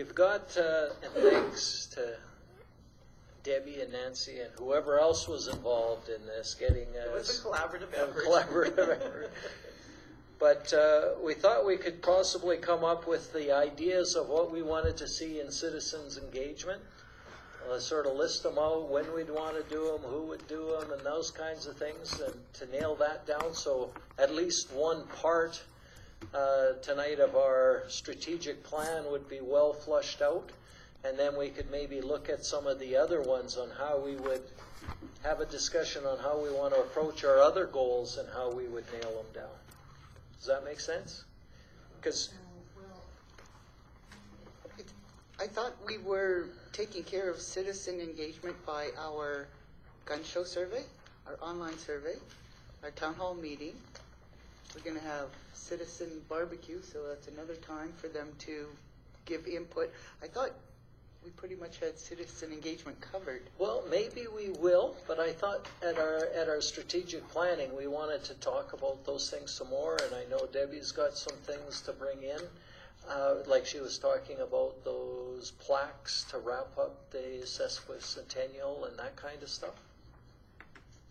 we've got, and thanks to Debbie and Nancy and whoever else was involved in this, getting It was a collaborative effort. But we thought we could possibly come up with the ideas of what we wanted to see in citizens' engagement. Let's sort of list them out, when we'd want to do them, who would do them, and those kinds of things, and to nail that down. So at least one part tonight of our strategic plan would be well flushed out. And then we could maybe look at some of the other ones on how we would have a discussion on how we want to approach our other goals and how we would nail them down. Does that make sense? Because I thought we were taking care of citizen engagement by our gun show survey, our online survey, our town hall meeting. We're going to have citizen barbecue, so that's another time for them to give input. I thought we pretty much had citizen engagement covered. well, maybe we will, but I thought at our strategic planning we wanted to talk about those things some more. And I know Debbie's got some things to bring in. Like she was talking about those plaques to wrap up the sesquicentennial and that kind of stuff.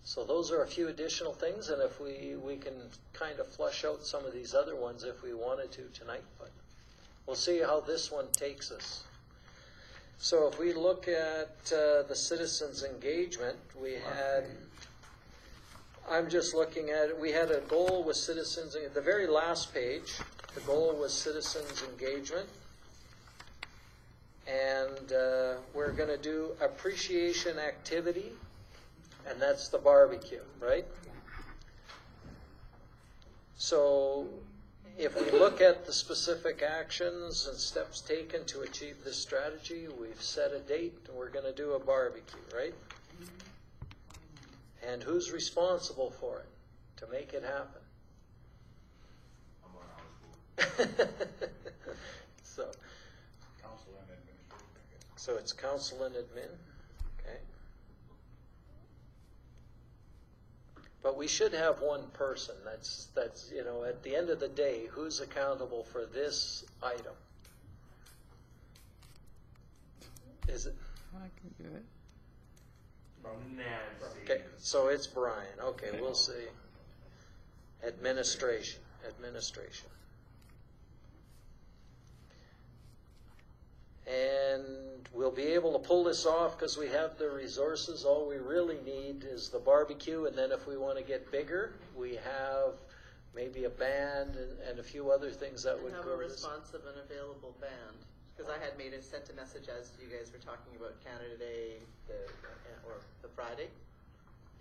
So those are a few additional things, and if we can kind of flush out some of these other ones if we wanted to tonight, but we'll see how this one takes us. So if we look at the citizens' engagement, we had, I'm just looking at it, we had a goal with citizens, at the very last page, the goal was citizens' engagement. And we're going to do appreciation activity, and that's the barbecue, right? So if we look at the specific actions and steps taken to achieve this strategy, we've set a date and we're going to do a barbecue, right? And who's responsible for it to make it happen? So, Council and administration, I guess. so it's council and admin, okay? But we should have one person. That's you know, at the end of the day, who's accountable for this item? Is it? I can do it. Nancy. Okay, so it's Brian. Okay, we'll see. Administration. And we'll be able to pull this off because we have the resources. All we really need is the barbecue, and then if we want to get bigger, we have maybe a band and a few other things that would Have go a with this. responsive and available band. Because I had sent a message as you guys were talking about Canada Day or the Friday.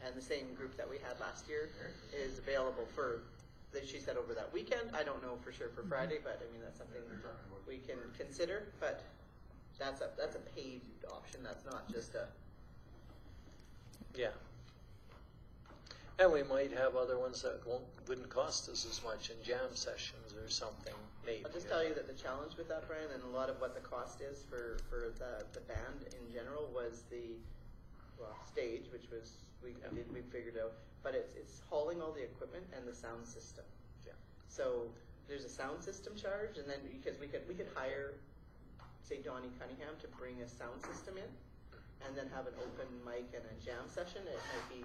And the same group that we had last year is available for, she said over that weekend. I don't know for sure for Friday, but I mean, that's something we can consider. But that's a paid option. That's not just a. Yeah. And we might have other ones that wouldn't cost us as much in jam sessions or something, maybe. I'll just tell you that the challenge with that, Brian, and a lot of what the cost is for the band in general was the stage, which was we figured out, but it's hauling all the equipment and the sound system. Yeah. So there's a sound system charge, and then because we could hire, say, Donnie Cunningham to bring a sound system in, and then have an open mic and a jam session. It might be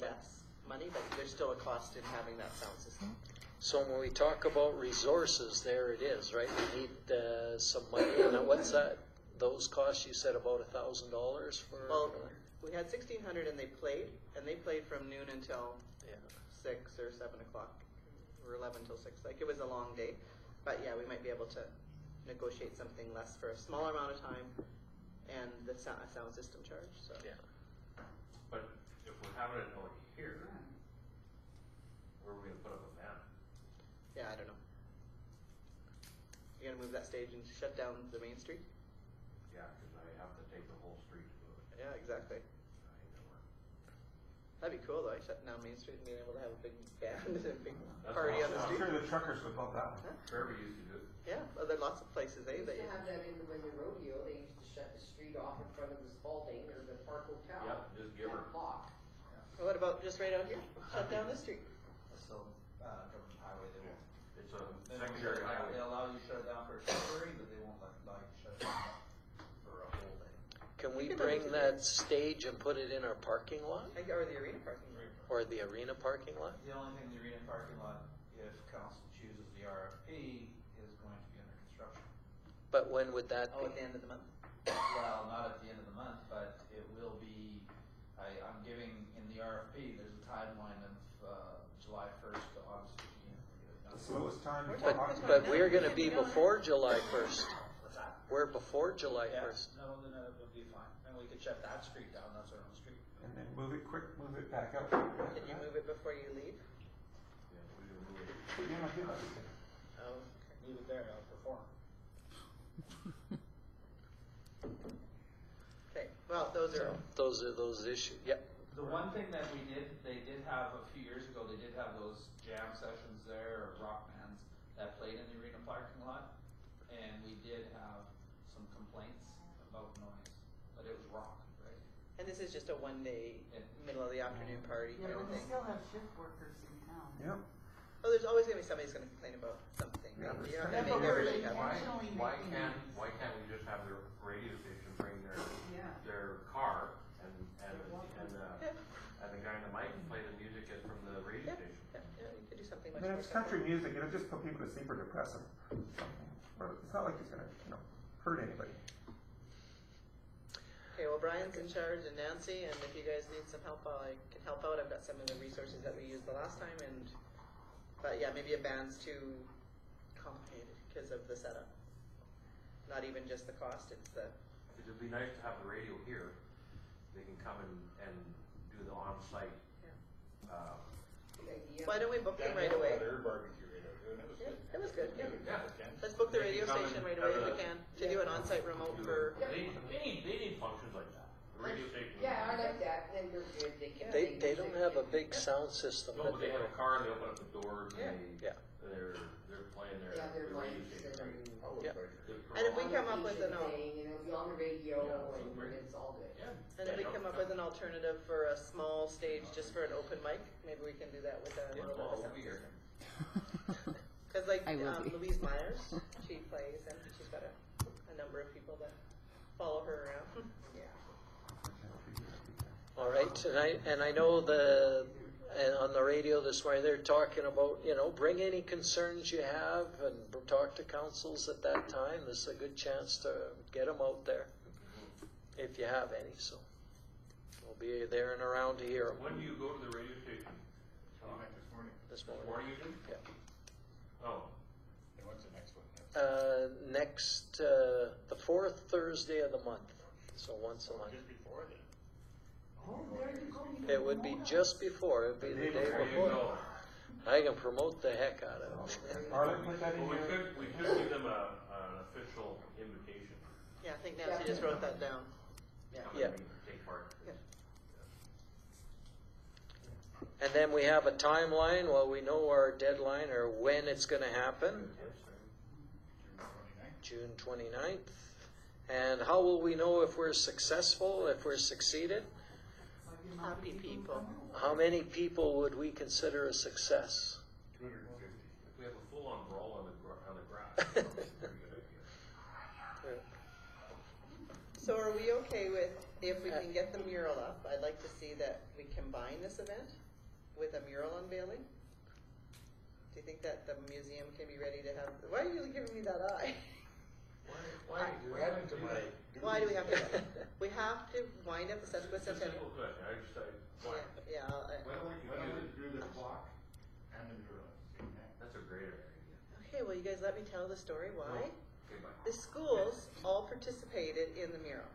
less money, but there's still a cost in having that sound system. So when we talk about resources, there it is, right? We need some money. And what's that? Those costs, you said about $1,000 for? Well, we had 1,600, and they played from noon until 6 or 7 o'clock, or 11 till 6. Like, it was a long day, but yeah, we might be able to negotiate something less for a smaller amount of time, and the sound system charge. So Yeah. But if we're having it over here, where are we gonna put up a band? yeah, I don't know. You gonna move that stage and shut down the main street? Yeah, cause I have to take the whole street to do it. Yeah, exactly. I ain't gonna work. That'd be cool though, shutting down Main Street and being able to have a big band and a big That's party on the awesome. street. I'm sure the truckers would love that one. Huh? Fairview used to do it. Yeah, well, there are lots of places, They used that to have that in the rodeo. They used to shut the street off in front of the Spalding or the Park Hotel. Yep, just give her. 10 o'clock. Well, what about just right out here? Shut down the street. So, government highway, they won't. It's a They don't secondary shut it down. highway. They allow you to shut it down for a temporary, but they won't allow you to shut it for a whole day. Can we You can bring have it that stage and put it in our parking lot Or the arena parking lot. or the arena parking lot? The only thing, the arena parking lot, if council chooses the RFP, is going to be under construction. But when would that Oh, be? at the end of the month? Well, not at the end of the month, but it will be, I'm giving, in the RFP, there's a timeline of, July first to August 15th. The slowest time We're before talking October. But we're gonna be No, no. before July 1st. What's that? We're before July Yeah, 1st. no, then it'll be fine. And we could shut that street down, that's our own street. And then move it quick, move it back up. Can you move it before you leave? Yeah, we can move it. Yeah, I did, I did. Oh. Leave it there, I'll perform. Okay, well, those are, Those are those issues, yep. The one thing that they did have a few years ago, they did have those jam sessions there, or rock bands that played in the arena parking lot. And we did have some complaints about noise, but it was rock, right? and this is just a one-day, Yeah. middle of the afternoon party Yeah, kind of but they thing. still have shift workers in town. Yep. Oh, there's always gonna be somebody who's gonna complain about something. Yeah, Right? there's You're not Yeah, gonna but make we're everybody happy. intentionally Why making can't, these- why can't we just have their radio station bring Yeah. their car and Yeah. the guy in the mic play the music as from the radio Yeah, station? yeah, you could do something I much mean, more if it's country simple. music, it'll just put people to sleep or depress them. But it's not like it's gonna, hurt anybody. Okay, well, Brian's in charge and Nancy, and if you guys need some help, I can help out. I've got some of the resources that we used the last time, but yeah, maybe a band's too complicated because of the setup. Not even just the cost, it's the, It'd be nice to have the radio here. They can come and do the on-site, The idea. why don't we book them right away? Their barbecue radio, too, and it was Yeah, good. it was good, yeah. Yeah. Let's book the They radio can come station and right away if have we a- can, to do an on-site remote for, They need functions like that. The radio station. Yeah, I like that, then they're good, they can. They don't have a big sound system. No, but they have a car, they open up the doors, Yeah. and Yeah. they're playing their, Yeah, the their radio lights station. and. Yeah. And if we come up with an, Thing, and it'll be on the radio, Yeah, and great. it's all good. Yeah. and if we come up with an alternative for a small stage just for an open mic, maybe we can do that with a Yeah, little bit well, of a we'll sound be here. system. Cause like, I will be. Louise Myers, she plays and she's got a number of people that follow her around. All right, and I know and on the radio this morning, they're talking about, bring any concerns you have and talk to councils at that time. This is a good chance to get them out there, if you have any, so. We'll be there and around to hear them When do you go to the radio station? This morning. this This morning. morning you do? Yeah. Oh, And what's the next one? Next, the fourth Thursday of the month, so once a month. Just before then. Oh, there you go. You It can would be promote just before, it'd be the day there you before. go. I can promote the heck out of it. Arlen, put that in Well, your. we could give them an official invitation. Yeah, I think Nancy just wrote that down. Come Yeah. and take part. Yeah. And then we have a timeline, well, we know our deadline or when it's gonna happen, June 29th. June 29th. And how will we know if we're successful, if we're succeeded? Happy people. How many people would we consider a success? 250. If we have a full-on brawl on the grass, that's a pretty good idea. So are we okay with, if we can get the mural up, I'd like to see that we combine this event with a mural unveiling? Do you think that the museum can be ready to have, why are you giving me that eye? Why do you add into my? Why do we have to, we have to wind up the It's a sesquicentennial. simple question, why? Yeah, Why don't we do the clock and the mural at the same time? That's a great idea. okay, well, you guys let me tell the story, why? Okay, bye. The schools all participated in the mural.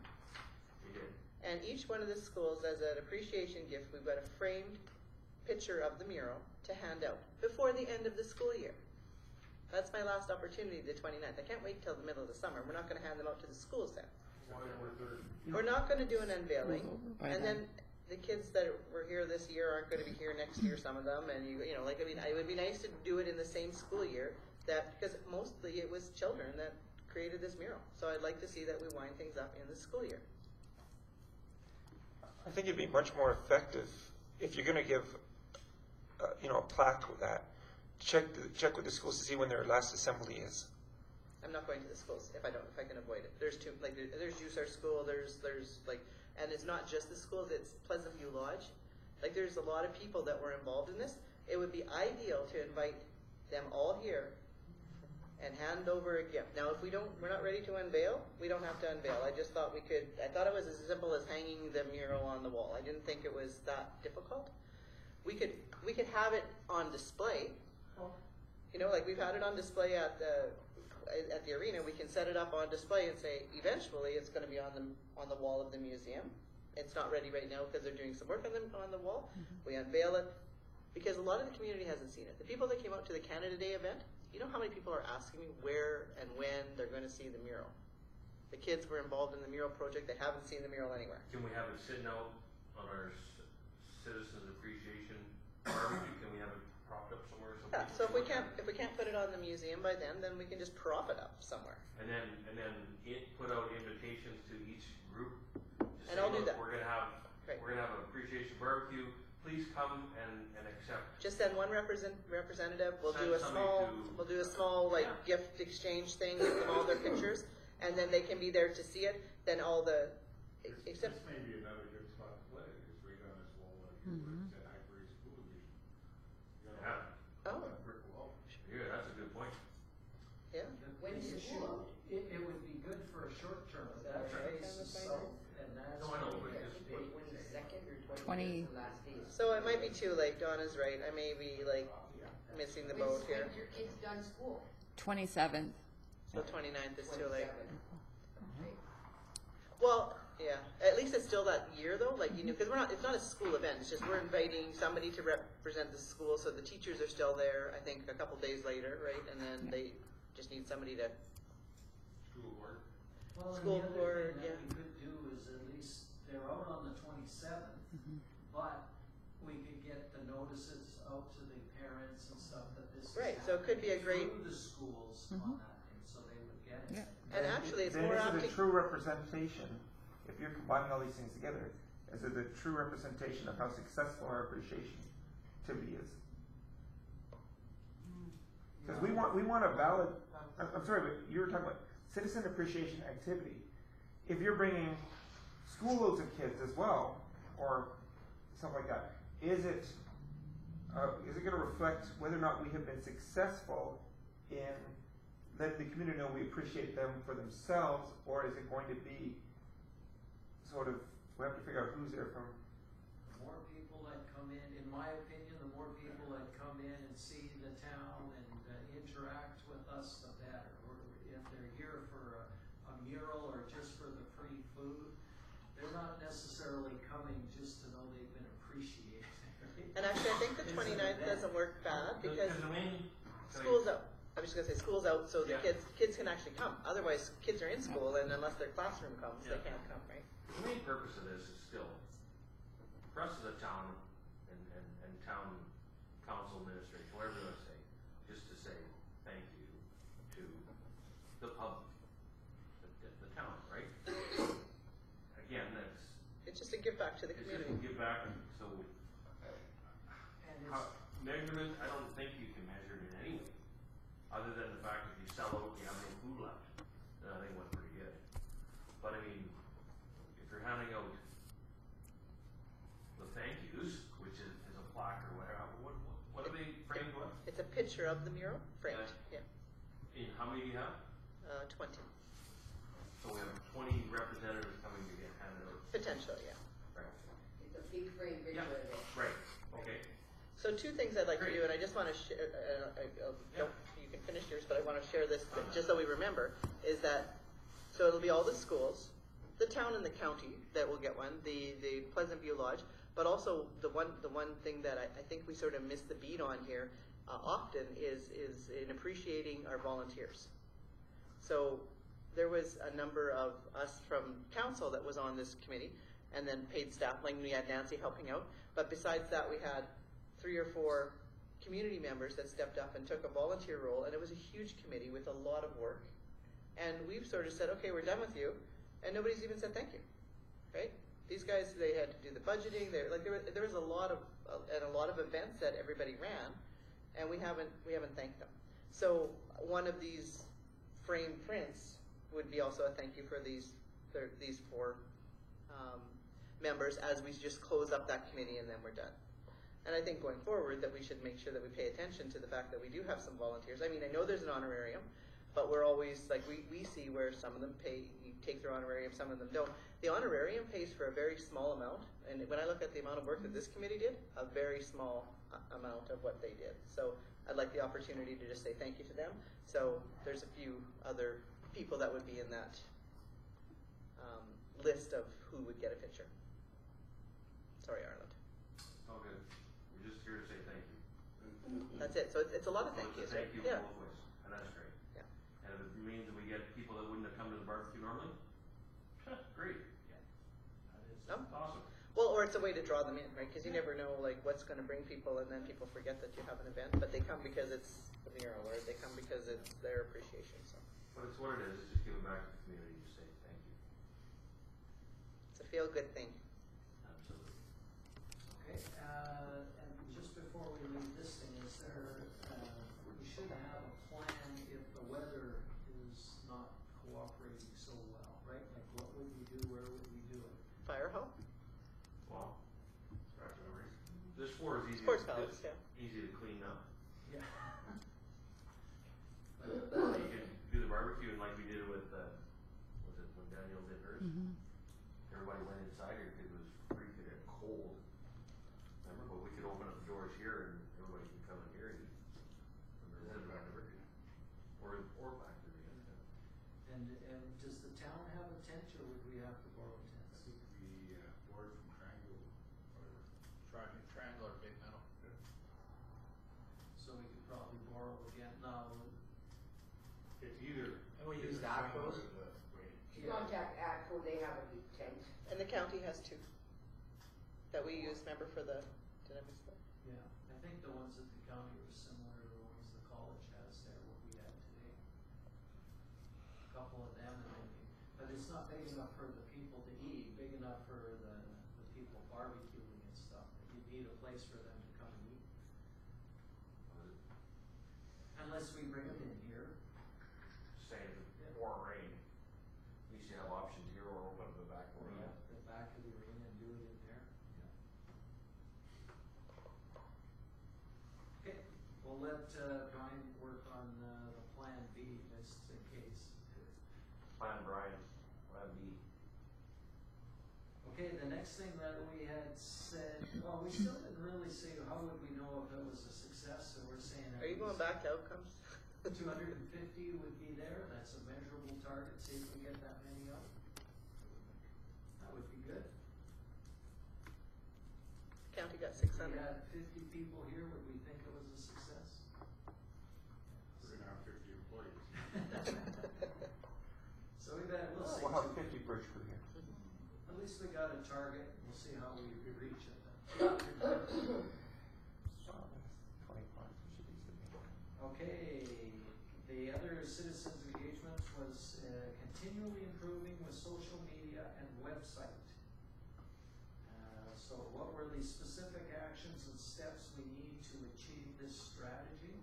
We did. And each one of the schools, as an appreciation gift, we've got a framed picture of the mural to hand out before the end of the school year. That's my last opportunity, the 29th. I can't wait till the middle of the summer. We're not gonna hand them out to the schools then. September 3rd. We're not gonna do an unveiling, by and then the kids that were here this year aren't gonna be here next year, some of them, and it would be nice to do it in the same school year, because mostly it was children that created this mural. So I'd like to see that we wind things up in the school year. I think it'd be much more effective if you're going to give, a plaque with that. Check with the schools to see when their last assembly is. I'm not going to the schools if I can avoid it. There's two, like, there's Use Our School, there's like, and it's not just the schools, it's Pleasant View Lodge. Like, there's a lot of people that were involved in this. It would be ideal to invite them all here and hand over a gift. Now, if we're not ready to unveil, we don't have to unveil. I just thought I thought it was as simple as hanging the mural on the wall. I didn't think it was that difficult. We could have it on display. You know, like we've had it on display at the arena. We can set it up on display and say, eventually it's going to be on the wall of the museum. It's not ready right now because they're doing some work on the wall. We unveil it because a lot of the community hasn't seen it. The people that came out to the Canada Day event, you know how many people are asking me where and when they're going to see the mural? The kids were involved in the mural project. They haven't seen the mural anywhere. Can we have it sitting out on our Citizens Appreciation barbecue? Can we have it propped up somewhere? Yeah, so if we can't put it on the museum by then we can just prop it up somewhere. And then put out invitations to each group. To And say, I'll do "Look, that." We're gonna have Right. an appreciation barbecue. Please come and accept. Just send one representative. We'll Send do a somebody small Yeah. gift exchange thing. Give them all their pictures, and then they can be there to see it. Then all the except This may be another good spot to play, is right on this wall, like, where it's at Highbury School Division. You got Yeah. Oh. that brick wall. Yeah, that's a good point. yeah. When is The school? issue, it would be good for a short term, but that Right. faces south, and that's. No, I know, but where just they- 22nd or 20. 25th, the last day. So it might be too late. Donna's right. I may be missing the boat here. When's your kids done school? 27th. So 29th is too late. 27th. Okay. Well, yeah. At least it's still that year though, like because it's not a school event. It's just we're inviting somebody to represent the school, so the teachers are still there. I think a couple days later, right? And then they just need somebody to. School board. Well, and School the other board, thing yeah. that we could do is at least, they're out on the 27th, but we could get the notices out to the parents and stuff that this is Right, so it could be a happening great- through the schools on that day, so they would get it. Yeah. And actually, it's then more is apt it a to. true representation? If you're combining all these things together, is it a true representation of how successful our appreciation activity is? Because we want a valid. I'm sorry, but you were talking about citizen appreciation activity. If you're bringing schoolloads of kids as well, or stuff like that, is it going to reflect whether or not we have been successful in letting the community know we appreciate them for themselves, or is it going to be sort of, we have to figure out who's there from? The more people that come in my opinion, the more people that come in and see the town and interact with us, the better. Or if they're here for a mural or just for the free food, they're not necessarily coming just to know they've been appreciated. And actually, I think the 29th doesn't work bad because the main school's out. I was just gonna say school's out, so the Yeah. kids can actually come. Otherwise, kids are in school, and unless their classroom comes, they Yeah. can't come, right? The main purpose of this is still, for us as a town and town council administration, whatever you want to say, just to say thank you to the public, the town, right? Again, It's just a give back to the it's just community. to give back, so And it's, measurement, I don't think you can measure it in any way, other than the fact that you sell out, you have no food left, then I think it went pretty good. But I mean, if you're handing out the thank yous, which is a plaque or whatever, what are they framed with? It's a picture of the mural framed. Yeah, How many do you have? 20 So we have 20 representatives coming to get handed out. potential. Yeah. Right. It's a big frame picture Yeah. of it. Right, okay. So two things I'd like to Great. do, and I just want to share. Yeah. You can finish yours, but I want to share this just so we remember. Is that so? It'll be all the schools, the town and the county that will get one. The Pleasant View Lodge, but also the one thing that I think we sort of miss the beat on here often is in appreciating our volunteers. So there was a number of us from council that was on this committee, and then paid staff, like we had Nancy helping out. But besides that, we had 3 or 4 community members that stepped up and took a volunteer role, and it was a huge committee with a lot of work. And we've sort of said, okay, we're done with you, and nobody's even said thank you, right? These guys, they had to do the budgeting. There was a lot of events that everybody ran, and we haven't thanked them. So one of these frame prints would be also a thank you for these four members as we just close up that committee and then we're done. And I think going forward that we should make sure that we pay attention to the fact that we do have some volunteers. I mean, I know there's an honorarium, but we're always, like, we see where some of them take their honorarium, some of them don't. The honorarium pays for a very small amount, and when I look at the amount of work that this committee did, a very small amount of what they did. So I'd like the opportunity to just say thank you to them. So there's a few other people that would be in that list of who would get a picture. Sorry, Arlen. It's all good. We're just here to say thank you. That's it. So it's a lot of thank So yous, it's a right? thank you Yeah. both ways, and that's great. Yeah. And if it means that we get people that wouldn't have come to the barbecue normally, great. No? Awesome. Well, or it's a way to draw them in, right? Because you never know, like, what's going to bring people, and then people forget that you have an event, but they come because it's the mural, or they come because it's their appreciation. So But it's what it is. It's just giving back to the community to say thank you. it's a feel-good thing. Absolutely. Okay, and just before we leave this thing, is there, we should have a plan if the weather is not cooperating so well, right? Like, what would we do, where would we do it? Fire hall? Well, this floor is easy. Sports to, palace, yeah. Easy to clean up. Yeah. You could do the barbecue, and like we did with, was it when Daniel did hers? Everybody went inside here because it was freaking cold. Remember, but we could open up the doors here and everybody could come in here and eat. Or back to Ricky. Or back to the end. And does the town have a tent, or would we have to borrow tents? I think we, board from Triangle, whatever. Triangle or Big Meadow. So we could probably borrow again, now, It's either. And we it's use the that Triangle close? or the Wayne. Contact ATCO, they have a big tent. And the county has two that we use. Remember for the? Did I miss that? yeah, I think the ones at the county were similar to the ones the college has there, what we had today. A couple of them, and then, but it's not big enough for the people to eat, big enough for the people barbecuing and stuff. You need a place for them to come and eat. Unless we bring them in here. Saying or rain. At least you have options here or open up the back door. Yeah, the back of the arena and do it in there. Okay, we'll let Brian work on the plan B, just in case. Plan Brian, Plan B. Okay, the next thing that we had said, well, we still didn't really say how would we know if it was a success, so we're saying. Are you going back to outcomes? 250 would be there, that's a measurable target, see if we get that many up. That would be good. County got If 600. we had 50 people here, would we think it was a success? We're gonna have 50 employees. So we'll see. We'll have 50 bridge crew here. At least we got a target, we'll see how we reach it then. Oh, that's 25, should be sitting. Okay, the other citizens engagement was continually improving with social media and website. So what were the specific actions and steps we need to achieve this strategy?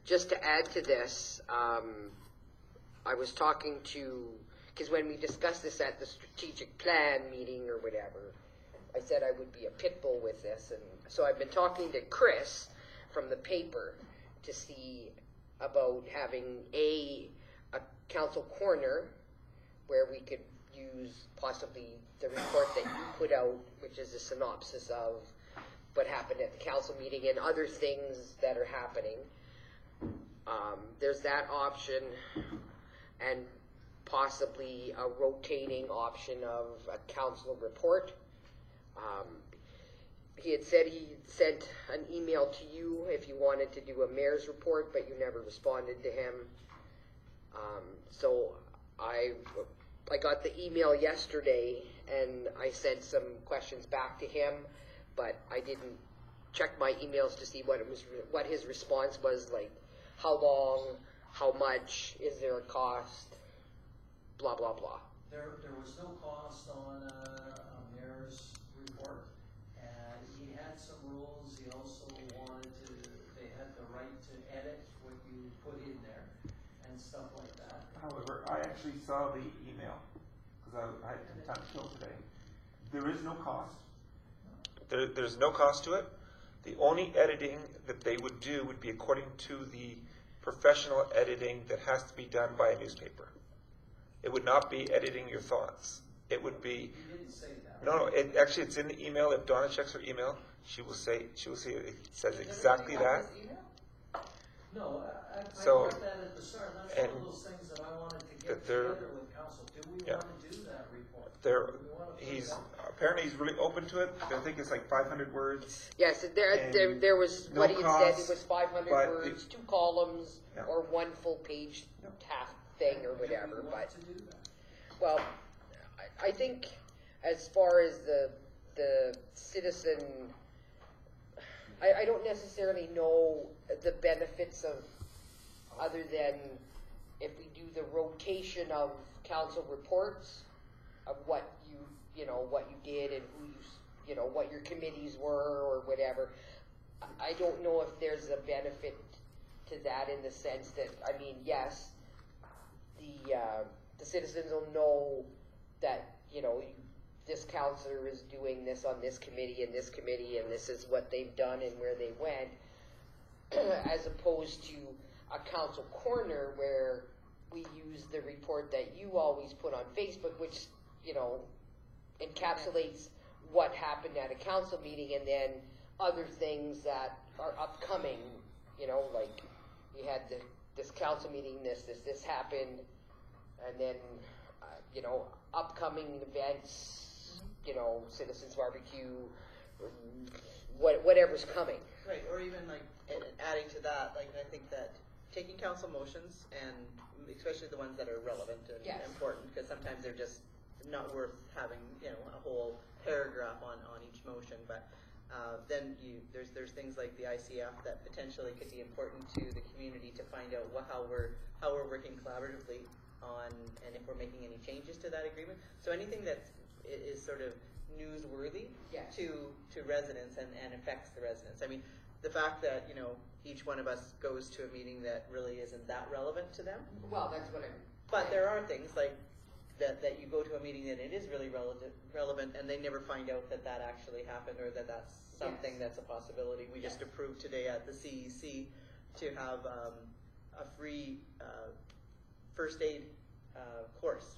Just to add to this, I was talking to, because when we discussed this at the strategic plan meeting or whatever, I said I would be a pit bull with this, and so I've been talking to Chris from the paper to see about having a council corner where we could use possibly the report that you put out, which is a synopsis of what happened at the council meeting and other things that are happening. There's that option, and possibly a rotating option of a council report. He had said he sent an email to you if you wanted to do a mayor's report, but you never responded to him. So I got the email yesterday, and I sent some questions back to him, but I didn't check my emails to see what his response was, like how long, how much, is there a cost, blah blah blah. There was no cost on a mayor's report, and he had some rules. He also the right to edit what you put in there and stuff like that. However, I actually saw the email, because I had some time to kill today. There is no cost. There's no cost to it. The only editing that they would do would be according to the professional editing that has to be done by a newspaper. It would not be editing your thoughts. It would be, You didn't say that. no, actually it's in the email. If Donna checks her email, she will see it says exactly that. No, I So- brought that at the start, that's one and of those things that I wanted to that get they're- together with council. Do we Yeah. want to do that report? There, Do we wanna put he's that- apparently he's really open to it. I think it's like 500 words. Yes, there was, no what he had said, cost, it was 500 but words, 2 columns, Yeah. or 1 full page Yep. half thing or Do whatever, we but. want to do that? Well, I think as far as the citizen, I don't necessarily know the benefits of, other than if we do the rotation of council reports, of what what you did and who what your committees were or whatever. I don't know if there's a benefit to that in the sense that, I mean, yes, the citizens will know that, this counselor is doing this on this committee and this is what they've done and where they went, as opposed to a council corner where we use the report that you always put on Facebook, which, encapsulates what happened at a council meeting and then other things that are upcoming, like we had this council meeting, this happened, and then, upcoming events, Citizens Barbecue, whatever's coming. Right, or even like adding to that, like I think that taking council motions and especially the ones that are relevant and Yes. important, because sometimes they're just not worth having a whole paragraph on each motion. But then there's things like the ICF that potentially could be important to the community to find out how we're working collaboratively on, and if we're making any changes to that agreement. So anything that is sort of newsworthy Yes. to residents and affects the residents. I mean, the fact that each one of us goes to a meeting that really isn't that relevant to them, Well, that's what but there are things like that you go to a meeting that it is really relevant, and they never find out that actually happened or that's something Yes. that's a possibility. We just Yes. approved today at the CEC to have a free first aid course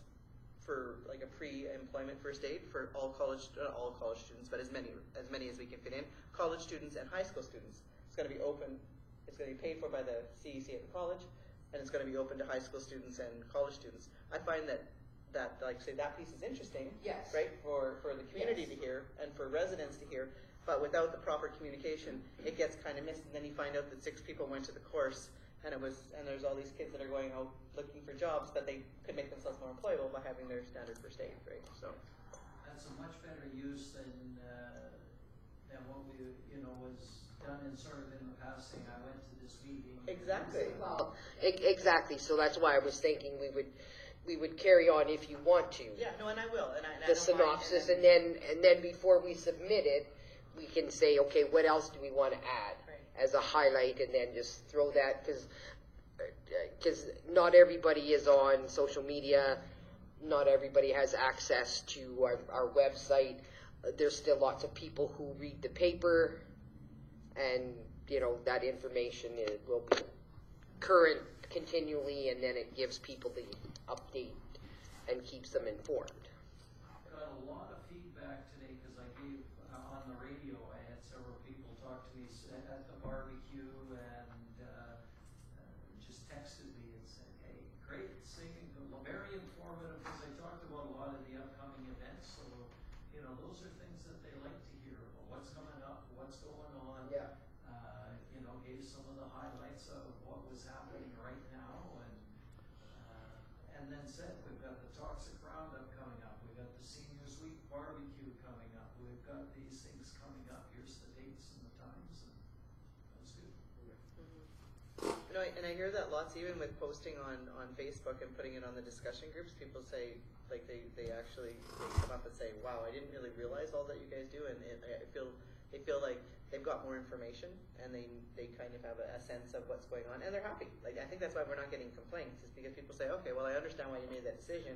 for like a pre-employment first aid for all college students, but as many as we can fit in, college students and high school students. It's going to be open. It's going to be paid for by the CEC at the college, and it's going to be open to high school students and college students. I find that like say that piece is interesting, Yes. right, for the community Yes. to hear and for residents to hear, but without the proper communication, it gets kind of missed, and then you find out that 6 people went to the course, and there's all these kids that are going out looking for jobs, but they could make themselves more employable by having their standard first aid, right? So That's a much better use than what was done in sort of in the past, saying I went to this meeting. exactly. Well, exactly. So that's why I was thinking we would carry on if you want to. Yeah, no, and I will, and I The don't mind, synopsis, and then before we submit it, we can say, okay, what else do we want to add Right. as a highlight, and then just throw that, because not everybody is on social media, not everybody has access to our website. There's still lots of people who read the paper, and that information will be current continually, and then it gives people the update and keeps them informed. Got a lot of feedback today because I gave on the radio. I had several people talk to me at the barbecue and just texted me and said, "Hey, great singing, very informative." Because I talked about a lot of the upcoming events, so those are things that they like to hear about. What's coming up, what's going on. Yeah. Gave some of the highlights of what was happening right now, and then said we've got the Toxic Roundup coming up, we've got the Seniors Week barbecue coming up, we've got these things coming up. Here's the dates and the times, and that was good. And I hear that lots, even with posting on Facebook and putting it on the discussion groups. People say, like they actually come up and say, "Wow, I didn't really realize all that you guys do," and they feel like they've got got more information and they kind of have a sense of what's going on and they're happy. Like, I think that's why we're not getting complaints, is because people say, okay, well, I understand why you made that decision.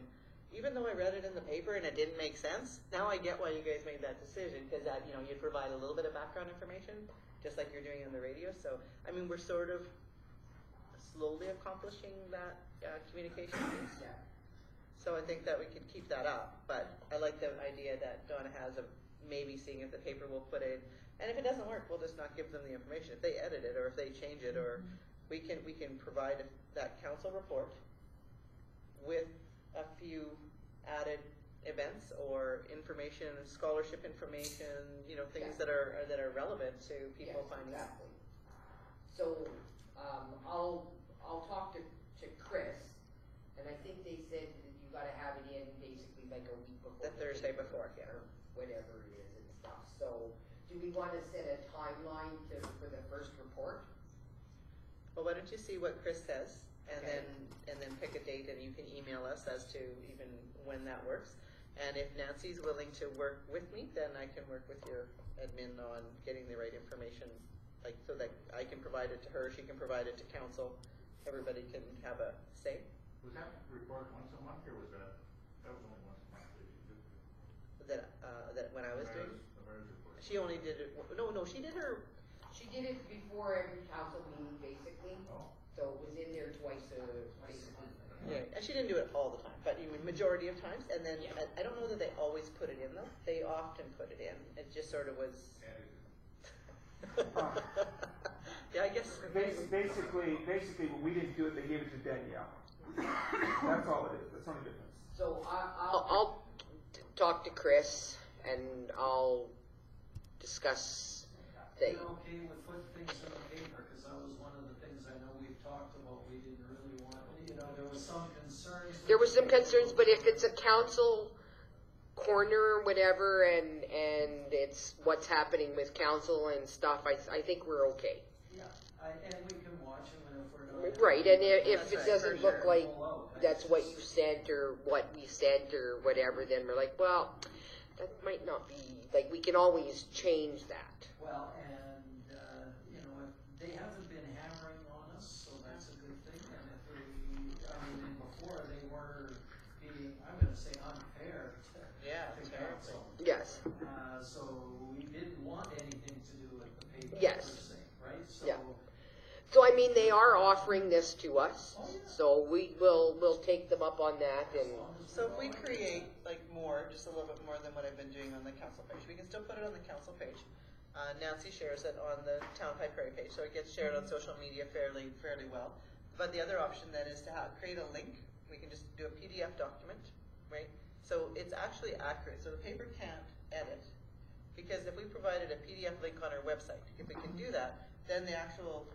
Even though I read it in the paper and it didn't make sense, now I get why you guys made that decision, because that, you know, you'd provide a little bit of background information, just like you're doing on the radio. So, I mean, we're sort of slowly accomplishing that communication piece. Yeah. So I think that we could keep that up, but I like the idea that Donna has of maybe seeing if the paper will put in, and if it doesn't work, we'll just not give them the information. If they edit it, or if they change it, or we can provide that council report with a few added events or information, scholarship information, you know, things that are relevant to people finding out. Exactly. So, I'll talk to Chris, and I think they said that you gotta have it in basically like a week before. The Thursday before, yeah. Or whatever it is and stuff. So, do we wanna set a timeline for the first report? Well, why don't you see what Chris says, and Okay. then pick a date, and you can email us as to even when that works. And if Nancy's willing to work with me, then I can work with your admin on getting the right information, like, so that I can provide it to her, she can provide it to council, everybody can have a say. Was that report once a month, or was that was only once a month that you did? That when I was doing, The mayor's report. she only did it, no, she did her, She did it before every council meeting, basically. Oh. So it was in there twice a basically. yeah, and she didn't do it all the time, but you mean majority of times, and then, Yeah. I don't know that they always put it in though, they often put it in, it just sort of was. Yeah, I guess. Basically, when we didn't do it, they gave it to Danielle. That's all it is. That's the only difference. So I'll talk to Chris and I'll discuss things. You're okay with putting things in the paper, because that was one of the things I know we've talked about, we didn't really want, you know, there was some concerns. There were some concerns, but if it's a council corner or whatever, and it's what's happening with council and stuff, I think we're okay. Yeah, and we can watch them, and if we're not. Right, and if That's it right, doesn't for look sure. like Pull out. that's what you sent or what we sent or whatever, then we're like, well, that might not be, like, we can always change that. Well, and, you know, if they haven't been hammering on us, so that's a good thing, and if before they were being, I'm gonna say unfair Yeah, to terribly. council. Yes, So we didn't want anything to do with the paper per Yes. se, right? So, Yeah. So I mean, they are offering this to us, Oh, yeah. so we'll take them up on that, as and long as So if we're we all right. create like more, just a little bit more than what I've been doing on the council page, we can still put it on the council page. Nancy shares it on the Town High Prairie page, so it gets shared on social media fairly well. But the other option then is to create a link. We can just do a PDF document, right? So it's actually accurate. So the paper can't edit, because if we provided a PDF link on our website, if we can do that, then the actual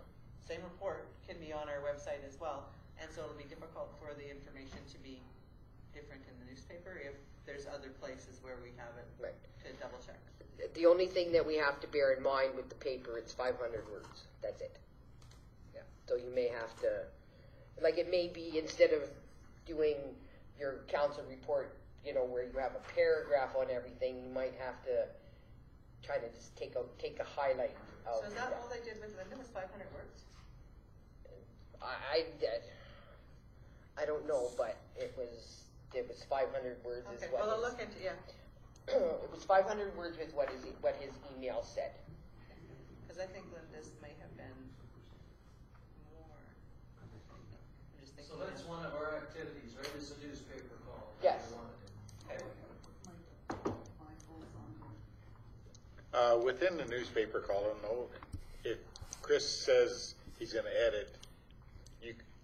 same report can be on our website as well. And so it'll be difficult for the information to be different in the newspaper if there's other places where we have it Right. to double check. the only thing that we have to bear in mind with the paper, it's 500 words. That's it. Yeah. So you may have to, like, it may be instead of doing your council report, you know, where you have a paragraph on everything, you might have to try to just take a highlight of So is that all they did with Linda, was 500 words? I don't know, but it was 500 words Okay, is what well, I'll his, look into, yeah, it was 500 words is what his email said. because I think Linda's may have been more. I'm just thinking. So that's one of our activities, right, is a newspaper call. Yes. We wanna do. Okay. Within the newspaper column, though, if Chris says he's gonna edit,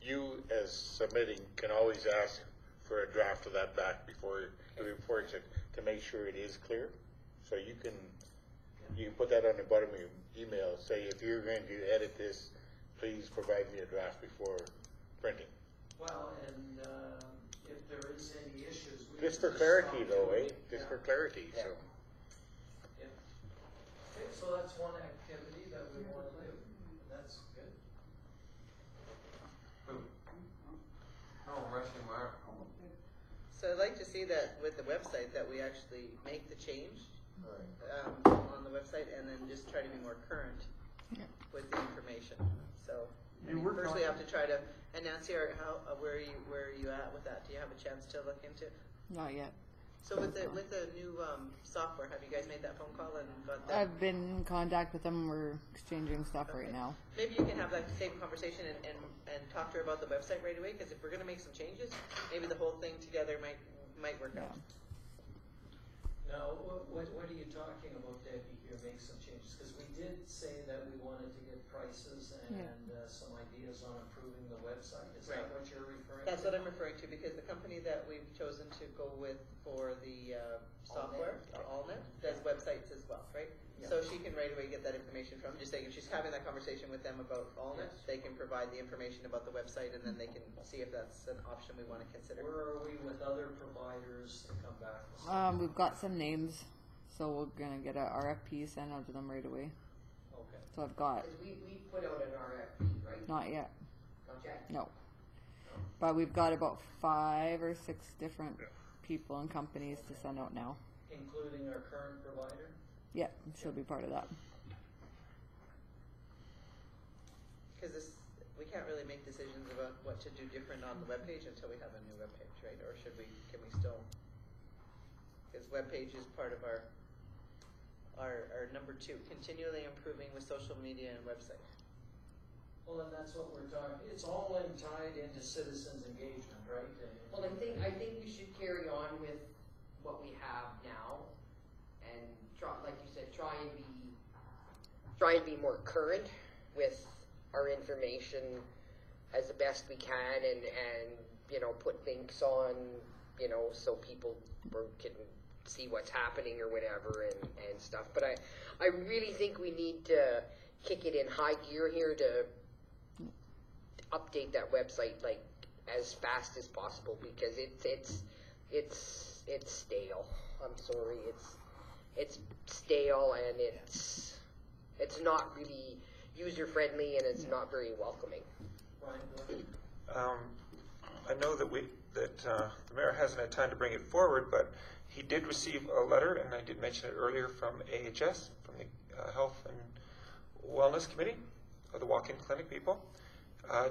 you as submitting can always ask for a draft of that back before he reports it, to make sure it is clear. So you can put that on the bottom of your email, say if you're going to edit this, please provide me a draft before printing. Well, and, if there is any issues. we Just can for clarity stop though, doing eh? it. Just Yeah. for clarity, so. Yeah. Okay, so that's one activity that we want to do, that's good. Oh, rushing wire. So I'd like to see that with the website, that we actually make the change on the website, and then just try to be more current with the information. So, I mean, first we have to try to. And Nancy, where are you at with that? Do you have a chance to look into? Not yet. So with the new software, have you guys made that phone call and got that? I've been in contact with them. We're exchanging stuff right now. Maybe you can have that same conversation and talk to her about the website right away, because if we're going to make some changes, maybe the whole thing together might work out. Now, what are you talking about, Debbie, here, make some changes? Because we did say that we wanted to get prices and some ideas on improving the website. Is that what you're referring to? That's what I'm referring to, because the company that we've chosen to go with for the software, AllNet, does websites as well, right? Yeah. So she can right away get that information from, just saying if she's having that conversation with them about AllNet, they can provide the information about the website, and then they can see if that's an option we want to consider. Where are we with other providers to come back with? We've got some names, so we're gonna get a RFP sent out to them right away. Okay. So I've got. We put out an RFP, right? Not yet. Not yet? No. But we've got about 5 or 6 different people and companies to send out now. Including our current provider? Yeah, she'll be part of that. Because we can't really make decisions about what to do different on the webpage until we have a new webpage, right? Or can we still? Because webpage is part of our number 2, continually improving with social media and website. Well, and that's what we're talking. It's all tied into citizens engagement, right? Well, I think we should carry on with what we have now, and try, like you said, try and be more current with our information as the best we can, and put links on, so people can see what's happening or whatever and stuff. But I really think we need to kick it in high gear here to update that website like as fast as possible, because it's stale. I'm sorry, it's stale, and it's not really user friendly, and it's not very welcoming. I know that the mayor hasn't had time to bring it forward, but he did receive a letter, and I did mention it earlier, from AHS, from the Health and Wellness Committee, or the walk-in clinic people,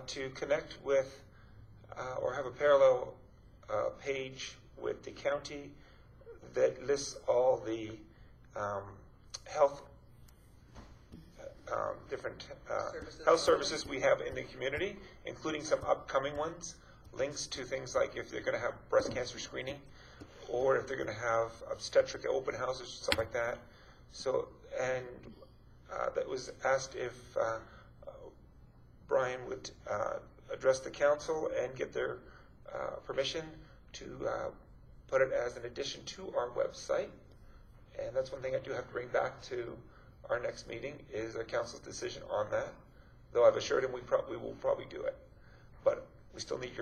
to connect with or have a parallel page with the county that lists all the health different health services we have in the community, including some upcoming ones, links to things like if they're going to have breast cancer screening, or if they're going to have obstetric open houses, stuff like that. So, and that was asked if Brian would address the council and get their permission to put it as an addition to our website. And that's one thing I do have to bring back to our next meeting, is our council's decision on that. Though I've assured him we will probably do it. But we still need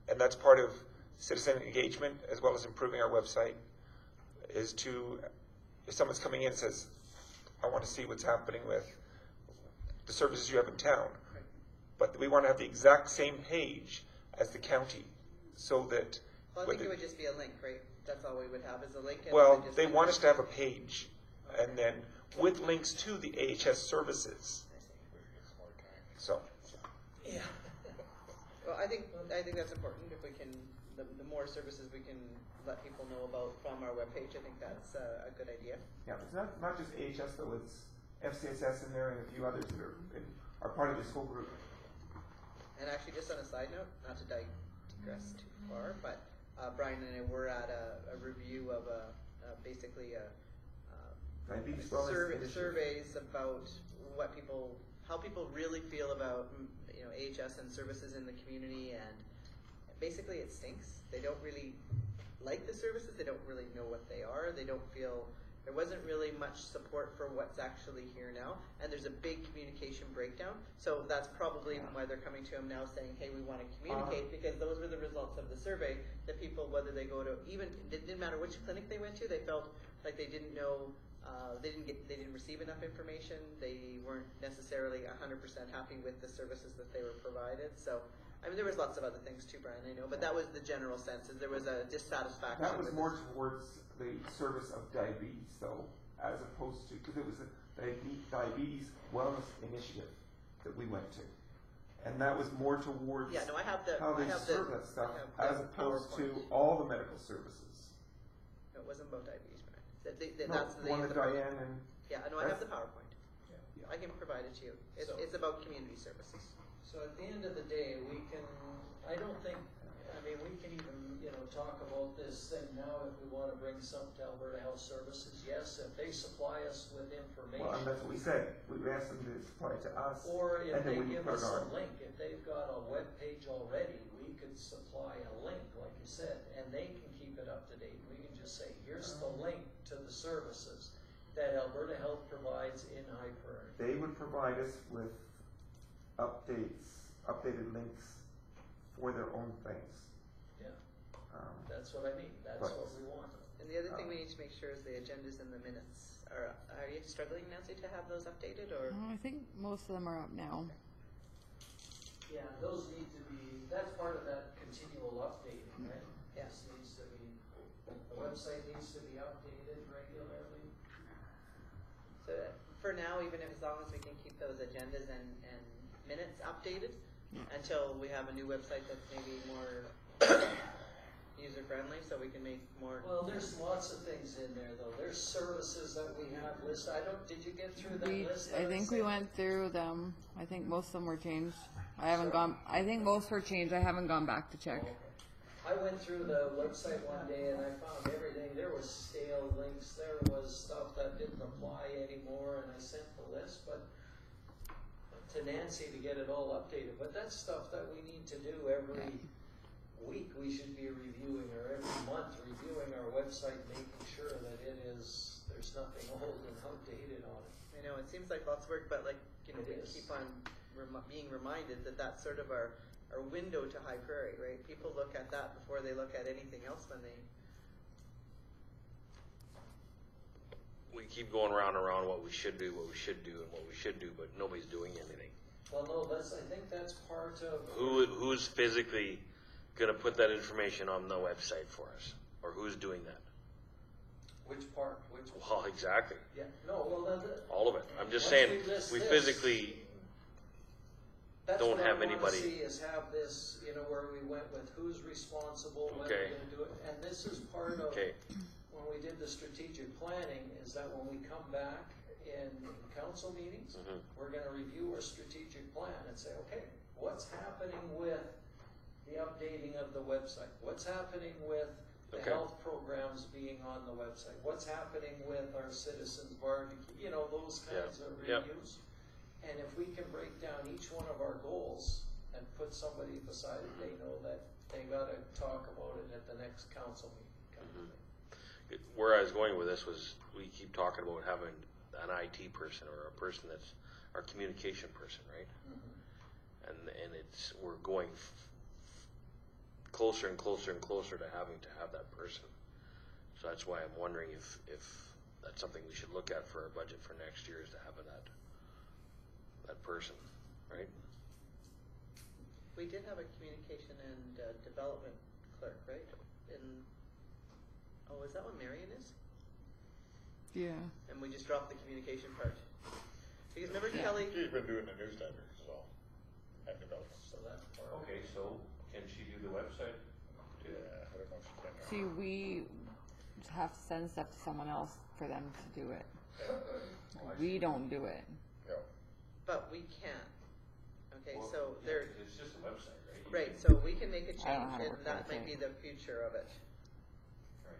and that's part of citizen engagement, as well as improving our website, is to, if someone's coming in and says, I want to see what's happening with the services you have in town, but we want to have the exact same page as the county, so that... Well, I think it would just be a link, right? That's all we would have, is a link. Well, they want us to have a page, and then with links to the AHS services. So. Yeah. Well, I think that's important. If we can, the more services we can let people know about from our webpage, I think that's a good idea. Yeah, it's not just AHS though. It's FCSS in there and a few others that are part of this whole group. And actually, just on a side note, not to digress too far, but Brian and I were at a review of basically surveys about how people really feel about AHS and services in the community, and basically it stinks. They don't really like the services. They don't really know what they are. They don't feel there wasn't really much support for what's actually here now, and there's a big communication breakdown. So that's probably why they're coming to him now saying, hey, we want to communicate, because those were the results of the survey, that people, whether they go to, even, it didn't matter which clinic they went to, they felt like they didn't know, they didn't receive enough information, they weren't necessarily 100% happy with the services that they were provided. So, I mean, there was lots of other things too, Brian, I know, but that was the general sense, is there was a dissatisfaction. That was more towards the service of diabetes though, as opposed to, because it was a diabetes wellness initiative that we went to. And that was more towards Yeah, no, I have the, how they I have the, serve that stuff I as have the opposed to PowerPoint. all the medical services. No, it wasn't about diabetes, Brian. No, That's the one name of that the Diane and, Yeah, no, I have that's- the PowerPoint. yeah. I can provide it to you. It's, So- it's about community services. So at the end of the day, we can, I don't think, I mean, we can even, talk about this thing now if we wanna bring some to Alberta Health Services, yes, if they supply us with Well, and information. that's what we said. We asked them to supply it to us. Or if and then they we give put it us a on. link, if they've got a web page already, we could supply a link, like you said, and they can keep it up to date. We can just say, here's the link to the services that Alberta Health provides in High Prairie. They would provide us with updated links for their own things. Yeah, Um, that's what I mean, that's But- what we want. And the other thing we need to make sure is the agendas and the minutes. Are you struggling, Nancy, to have those updated, or? I think most of them are up now. Yeah, those need to be, that's part of that continual updating, right? Yeah. This needs to be, the website needs to be updated regularly. So for now, even if, as long as we can keep those agendas and minutes updated until we have a new website that's maybe more user-friendly, so we can make more. Well, there's lots of things in there, though. There's services that we have listed. Did you get through that list? I think we went through them. I think most of them were changed. I think most were changed. I haven't gone back to check. Okay. I went through the website one day and I found everything. There was stale links. There was stuff that didn't apply anymore, and I sent the list, but to Nancy to get it all updated. But that's stuff that we need to do every week. We should be reviewing, or every month reviewing our website, making sure that there's nothing old and outdated on it. I know, it seems like lots of work, but we It is. keep on being reminded that that's sort of our window to High Prairie, right? People look at that before they look at anything else when they. We keep going round and around what we should do, and what we should do, but nobody's doing anything. Well, no, I think that's part of. Who's physically gonna put that information on the website for us? Or who's doing that? Which part? Well, exactly. Yeah, no, well, All of it. I'm just Once saying, we list we this- physically that's don't what have I wanna anybody- see is have this, where we went with who's responsible, when Okay. we're gonna do it. And this is part of, Okay. when we did the strategic planning, is that when we come back in council meetings, Mhm. we're gonna review our strategic plan and say, okay, what's happening with the updating of the website? What's happening with the Okay. health programs being on the website? What's happening with our citizens barbecue? Those kinds of Yeah. reviews. And if we can break down each one of our goals and put somebody beside it, they know that they gotta talk about it at the next council meeting. Kind of thing. Where I was going with this was, we keep talking about having an IT person or a person that's our communication person, right? And we're going closer and closer and closer to having to have that person. So that's why I'm wondering if that's something we should look at for our budget for next year, is to have that person, right? We did have a communication and development clerk, right? Is that what Marion is? Yeah. And we just dropped the communication part. Because remember Kelly? She's been doing the newsletter, so, and development. So that's part. Okay, so can she do the website too? Yeah, I don't know if she can. See, we have to send stuff to someone else for them to do it. We don't do it. Yeah. But we can. Okay, Well, so yeah, there. 'cause it's just a website, right? You Right, can- so we can make a I don't know change, how to and work that that might thing. be the future of it. Right.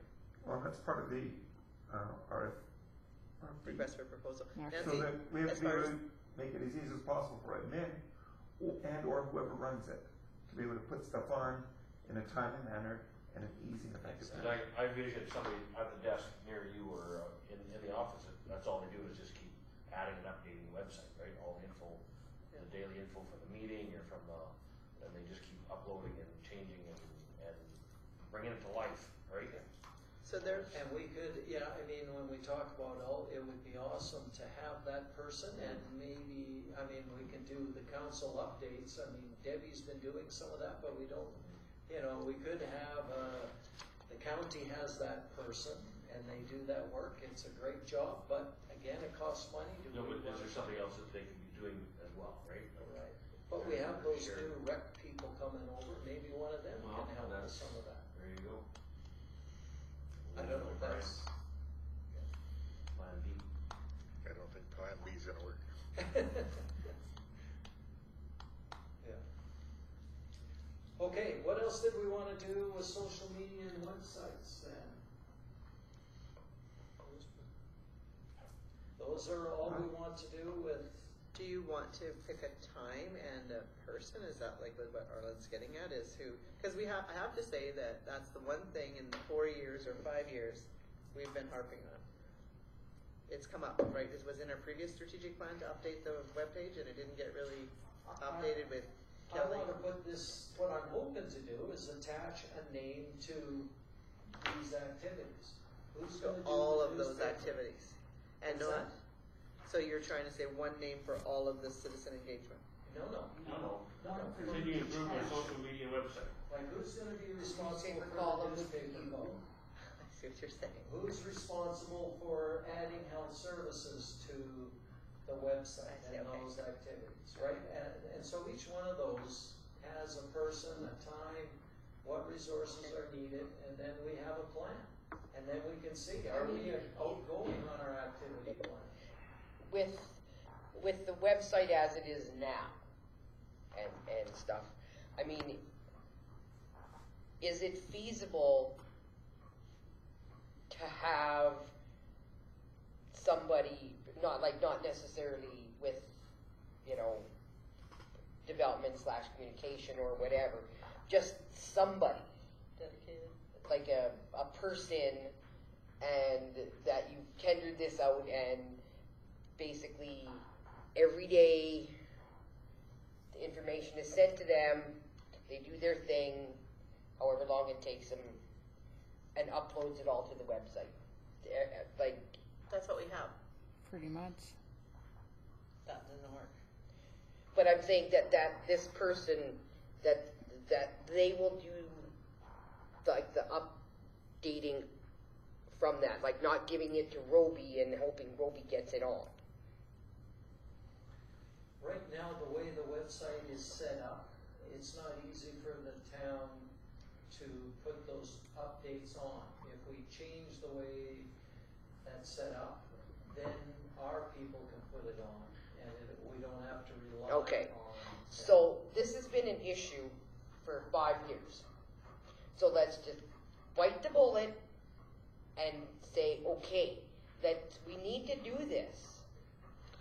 Well, that's part of the RFP. Request for proposal. Yeah. So Nancy, that we have as to be far able as to make it as easy as possible for admin and/or whoever runs it to be able to put stuff on in a timely manner and an easy and effective Because manner. I vision somebody at the desk near you or in the office, that's all they do is just keep adding and updating the website, right? All the info, the daily info for the meeting or from and they just keep uploading and changing and bringing it to life, right? so there. And we could, when we talk about it would be awesome to have that person, and maybe, we can do the council updates. Debbie's been doing some of that, but we don't, we could have, the county has that person, and they do that work. It's a great job, but again, it costs money. Do No, we but is wanna- there something else that they could be doing as well, right? Right. But we have those new rec people coming over, maybe one of them Well, can help with that's- some of that. There you go. I don't know if that's. Plan B. I don't think Plan B is gonna work. Yeah. Okay, what else did we wanna do with social media and websites then? Those are all we want to do with, Do you want to pick a time and a person? Is that like what Arlen's getting at? Is who? Because I have to say that that's the one thing in 4 years or 5 years we've been harping on. It's come up, right? It was in our previous strategic plan to update the webpage, and it didn't get really updated with I Kelly. wanna put this, what I'm hoping to do is attach a name to these activities. Who's So gonna do all the of those newspaper? activities, and What's not. So you're trying to say one name for all of the citizen engagement? No, No, no. no. Continue to improve our social media website. Like, who's gonna be responsible Newspaper for column the would be newspaper you. column? I see what you're saying. Who's responsible for adding health services to the website I see, and okay. those activities, right? And so each one of those has a person, a time, what resources are needed, and then we have a plan. And then we can see, are we outgoing on our activity plan? With the website as it is now and stuff, I mean, is it feasible to have somebody, not necessarily with, development / communication or whatever, just somebody, Dedicated. like a person, and that you tendered this out, and basically every day the information is sent to them, they do their thing, however long it takes them, and uploads it all to the website. Like, That's what we have. Pretty much. That doesn't work. but I'm saying that this person, that they will do like the updating from that, like not giving it to Roby and hoping Roby gets it on. Right now, the way the website is set up, it's not easy for the town to put those updates on. If we change the way that's set up, then our people can put it on, and we don't have to rely Okay. on. So this has been an issue for 5 years. So let's just bite the bullet and say, okay, that we need to do this.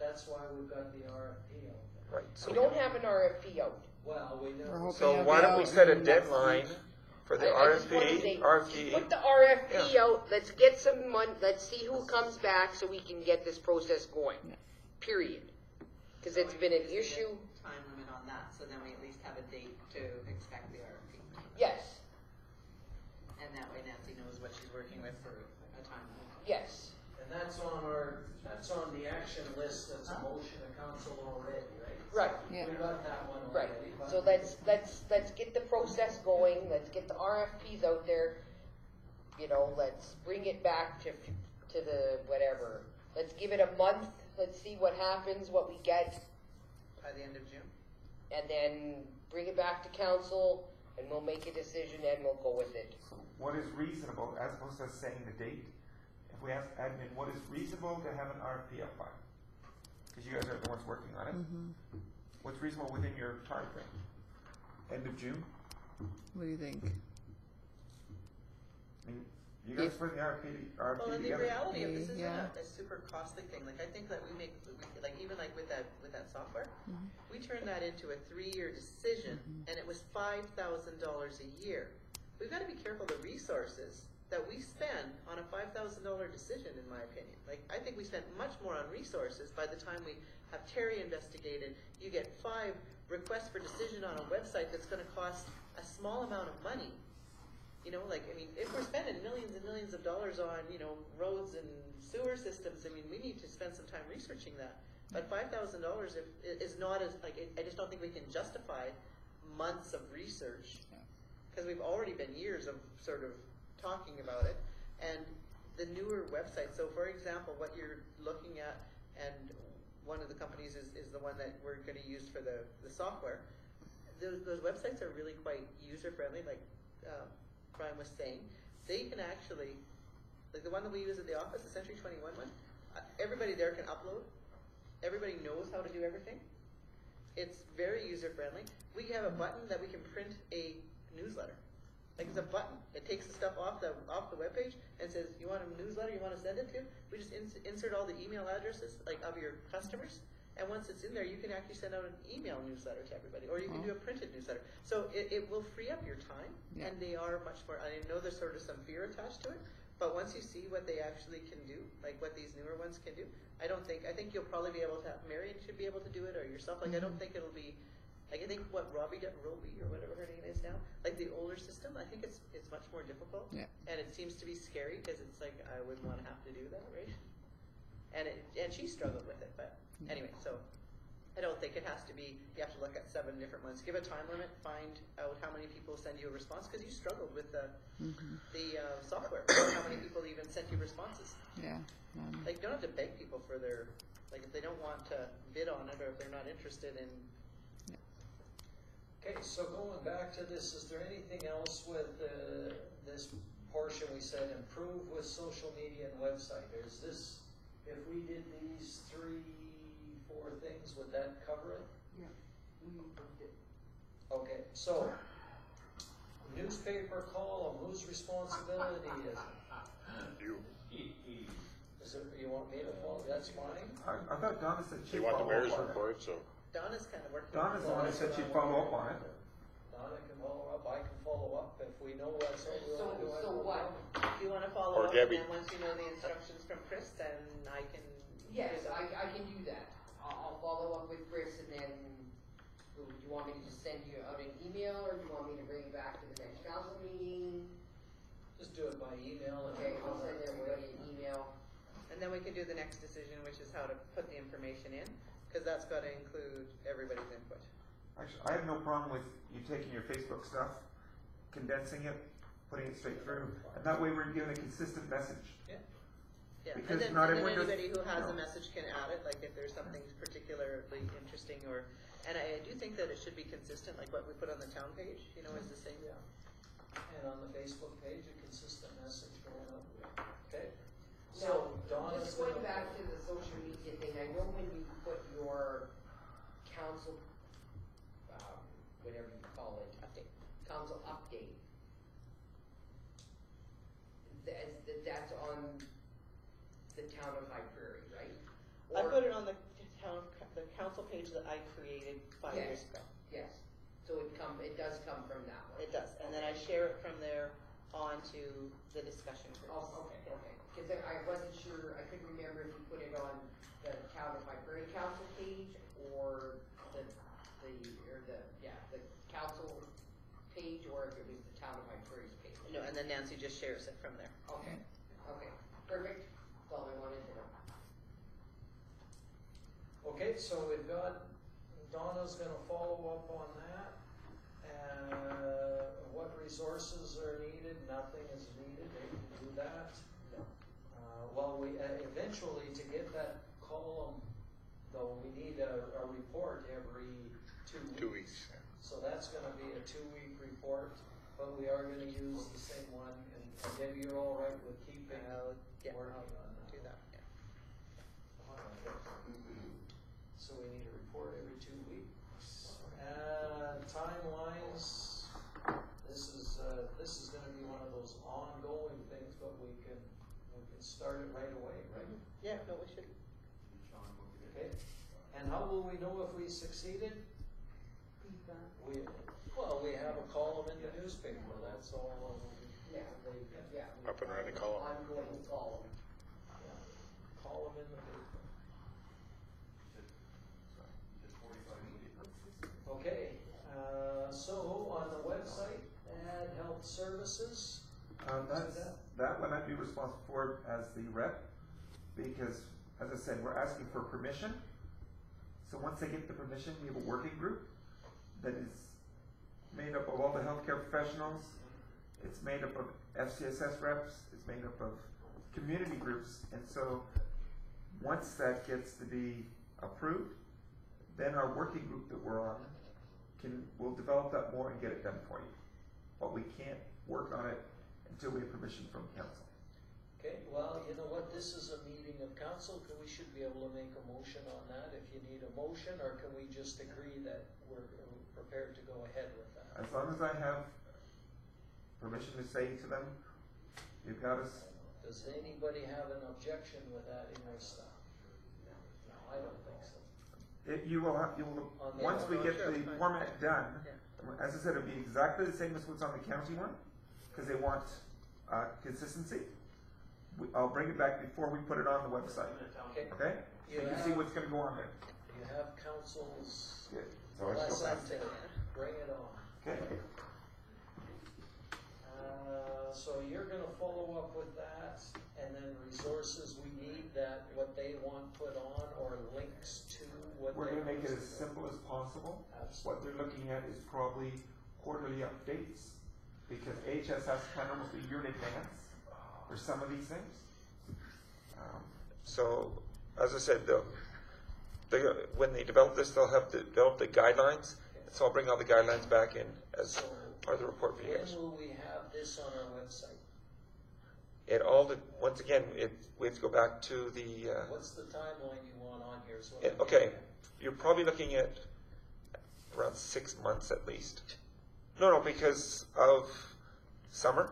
That's why we've got the RFP out there. Right. We don't have an RFP out. Well, we We're know. hoping So to why be don't we out set a in the next deadline week. for the I just wanna say, RFP? put the RFP out, let's get some money, let's see who comes back so we can get this process going. Yeah. Period. Because it's been an issue. Time limit on that, so then we at least have a date to expect the RFP. Yes, And that way Nancy knows what she's working with for a time limit. yes. And that's on the action list, that's a motion of council already, right? Right. Yeah. We got that one Right, already. but- so let's get the process going, let's get the RFPs out there, let's bring it back to the whatever. Let's give it a month, let's see what happens, what we get, By the end of June? and then bring it back to council, and we'll make a decision and we'll go with it. So what is reasonable, as opposed to saying the date? If we ask admin, what is reasonable to have an RFP up by? Because you guys are the ones working on it. What's reasonable within your time frame? End of June? What do you think? I mean, you guys If- put the RFP Well, and the together. reality of this isn't Yeah. a super costly thing. Like, I think that we even like with that software, we turned that into a 3-year decision, and it was $5,000 a year. We've got to be careful the resources that we spend on a $5,000 decision, in my opinion. Like, I think we spent much more on resources by the time we have Terry investigated. You get 5 requests for decision on a website that's going to cost a small amount of money. If we're spending millions and millions of dollars on, roads and sewer systems, we need to spend some time researching that. But $5,000 is not as, I just don't think we can justify months of research, because we've already been years of sort of talking about it. And the newer websites. So for example, what you're looking at, and one of the companies is the one that we're going to use for the software. Those websites are really quite user friendly, like Brian was saying. They can actually, like the one that we use at the office, the Century 21 one, everybody there can upload. Everybody knows how to do everything. It's very user friendly. We have a button that we can print a newsletter. Like it's a button. It takes the stuff off the webpage and says, you want a newsletter you want to send it to? We just insert all the email addresses like of your customers. And once it's in there, you can actually send out an email newsletter to everybody, or you can do a printed newsletter. So it will free up your time, and they are much more, I know there's sort of some fear attached to it, but once you see what they actually can do, like what these newer ones can do, I think you'll probably be able to, Marion should be able to do it, or yourself, like I don't think it'll be, like I think what Robbie or whatever her name is now, like the older system, I think it's much more difficult, and it seems to be scary, because it's like, I wouldn't want to have to do that, right? And she struggled with it, but anyway, so I don't think it has to be, you have to look at 7 different ones. Give a time limit, find out how many people send you a response, because you struggled with the software, how many people even sent you responses. Yeah. Like, you don't have to beg people for their, like if they don't want to bid on it, or if they're not interested in. Okay, so going back to this, is there anything else with this portion we said improve with social media and website? Is this, if we did these 3-4 things, would that cover it? Yeah. Okay, so newspaper column, whose responsibility is it? You. Is it, you want me to follow? That's mine. I thought Donna said she'd You want the follow mayor's up on it. report, so. Donna's kind of working. Donna's the one that said she'd follow up on it. Donna can follow up, I can follow up if we know what's what we want to do. So what? If you want to follow Or up, Debbie. and then once you know the instructions from Chris, then I can. Yes, I can do that. I'll follow up with Chris, and then do you want me to just send you out an email, or do you want me to bring it back to the next council meeting? Just do it by email. Okay, I'll send everybody an email. And then we can do the next decision, which is how to put the information in, because that's got to include everybody's input. Actually, I have no problem with you taking your Facebook stuff, condensing it, putting it straight through, and that way we're giving a consistent message. Yeah, Because and then, not and then everyone does- anybody who has no. a message can add it, like if there's something particularly interesting, or, and I do think that it should be consistent, like what we put on the town page, you know, is the same. Yeah. And on the Facebook page, a consistent message going out. Okay. So Donna's Just going gonna- back to the social media thing, I know when you put your council, whatever you call it, council update, that's on the town of High Prairie, right? I Or- put it on the council page that I created 5 years ago. Yes, so it does come from that one. It does, and then I share it from there onto the discussion groups. Oh, okay. Because I wasn't sure, I couldn't remember if you put it on the town of High Prairie council page or the council page, or if it was the town of High Prairie's page. No, and then Nancy just shares it from there. Okay, perfect, that's all I wanted to know. Okay, so we've got, Donna's gonna follow up on that. What resources are needed? Nothing is needed, they can do that. Well, we, eventually, to get that column, though, we need a report every 2 weeks. 2 weeks. So that's gonna be a 2-week report, but we are gonna use the same one, and Debbie, you're all right with keeping working on that? Do that, yeah. So we need a report every 2 weeks. Timelines, this is gonna be one of those ongoing things, but we can start it right away, right? Yeah, no, we should. Okay, and how will we know if we succeeded? We have a column in the newspaper, that's all. Up and running column. Ongoing column. Column in the paper. Okay, so on the website, add health services. That one I'd be responsible for as the rep, because, as I said, we're asking for permission. So once they get the permission, we have a working group that is made up of all the healthcare professionals. It's made up of FCSS reps. It's made up of community groups, and so once that gets to be approved, then our working group that we're on will develop that more and get it done for you. But we can't work on it until we have permission from council. Okay, well, you know what, this is a meeting of council, we should be able to make a motion on that if you need a motion, or can we just agree that we're prepared to go ahead with that? As long as I have permission to say to them, you've got us. Does anybody have an objection with that in their stuff? No, I don't think so. You will have, once we get the format done, as I said, it'll be exactly the same as what's on the county one, because they want consistency. I'll bring it back before we put it on the website. Okay. Okay? So you can see what's going to go on there. You have council's Good. So I still blessing pass. to bring it on. Okay. So you're gonna follow up with that, and then resources we need that, what they want put on, or links to what We're they going to make it want as to- simple as possible. Absolutely. What they're looking at is probably quarterly updates, because AHS has to plan almost a year in advance for some of these things. So, as I said, when they develop this, they'll have to develop the guidelines. So I'll bring all the guidelines back in as So part of the report for you guys. when will we have this on our website? Once again, we have to go back to the. What's the timeline you want on here? Is what I'm Okay, getting at. you're probably looking at around 6 months at least. No, because of summer,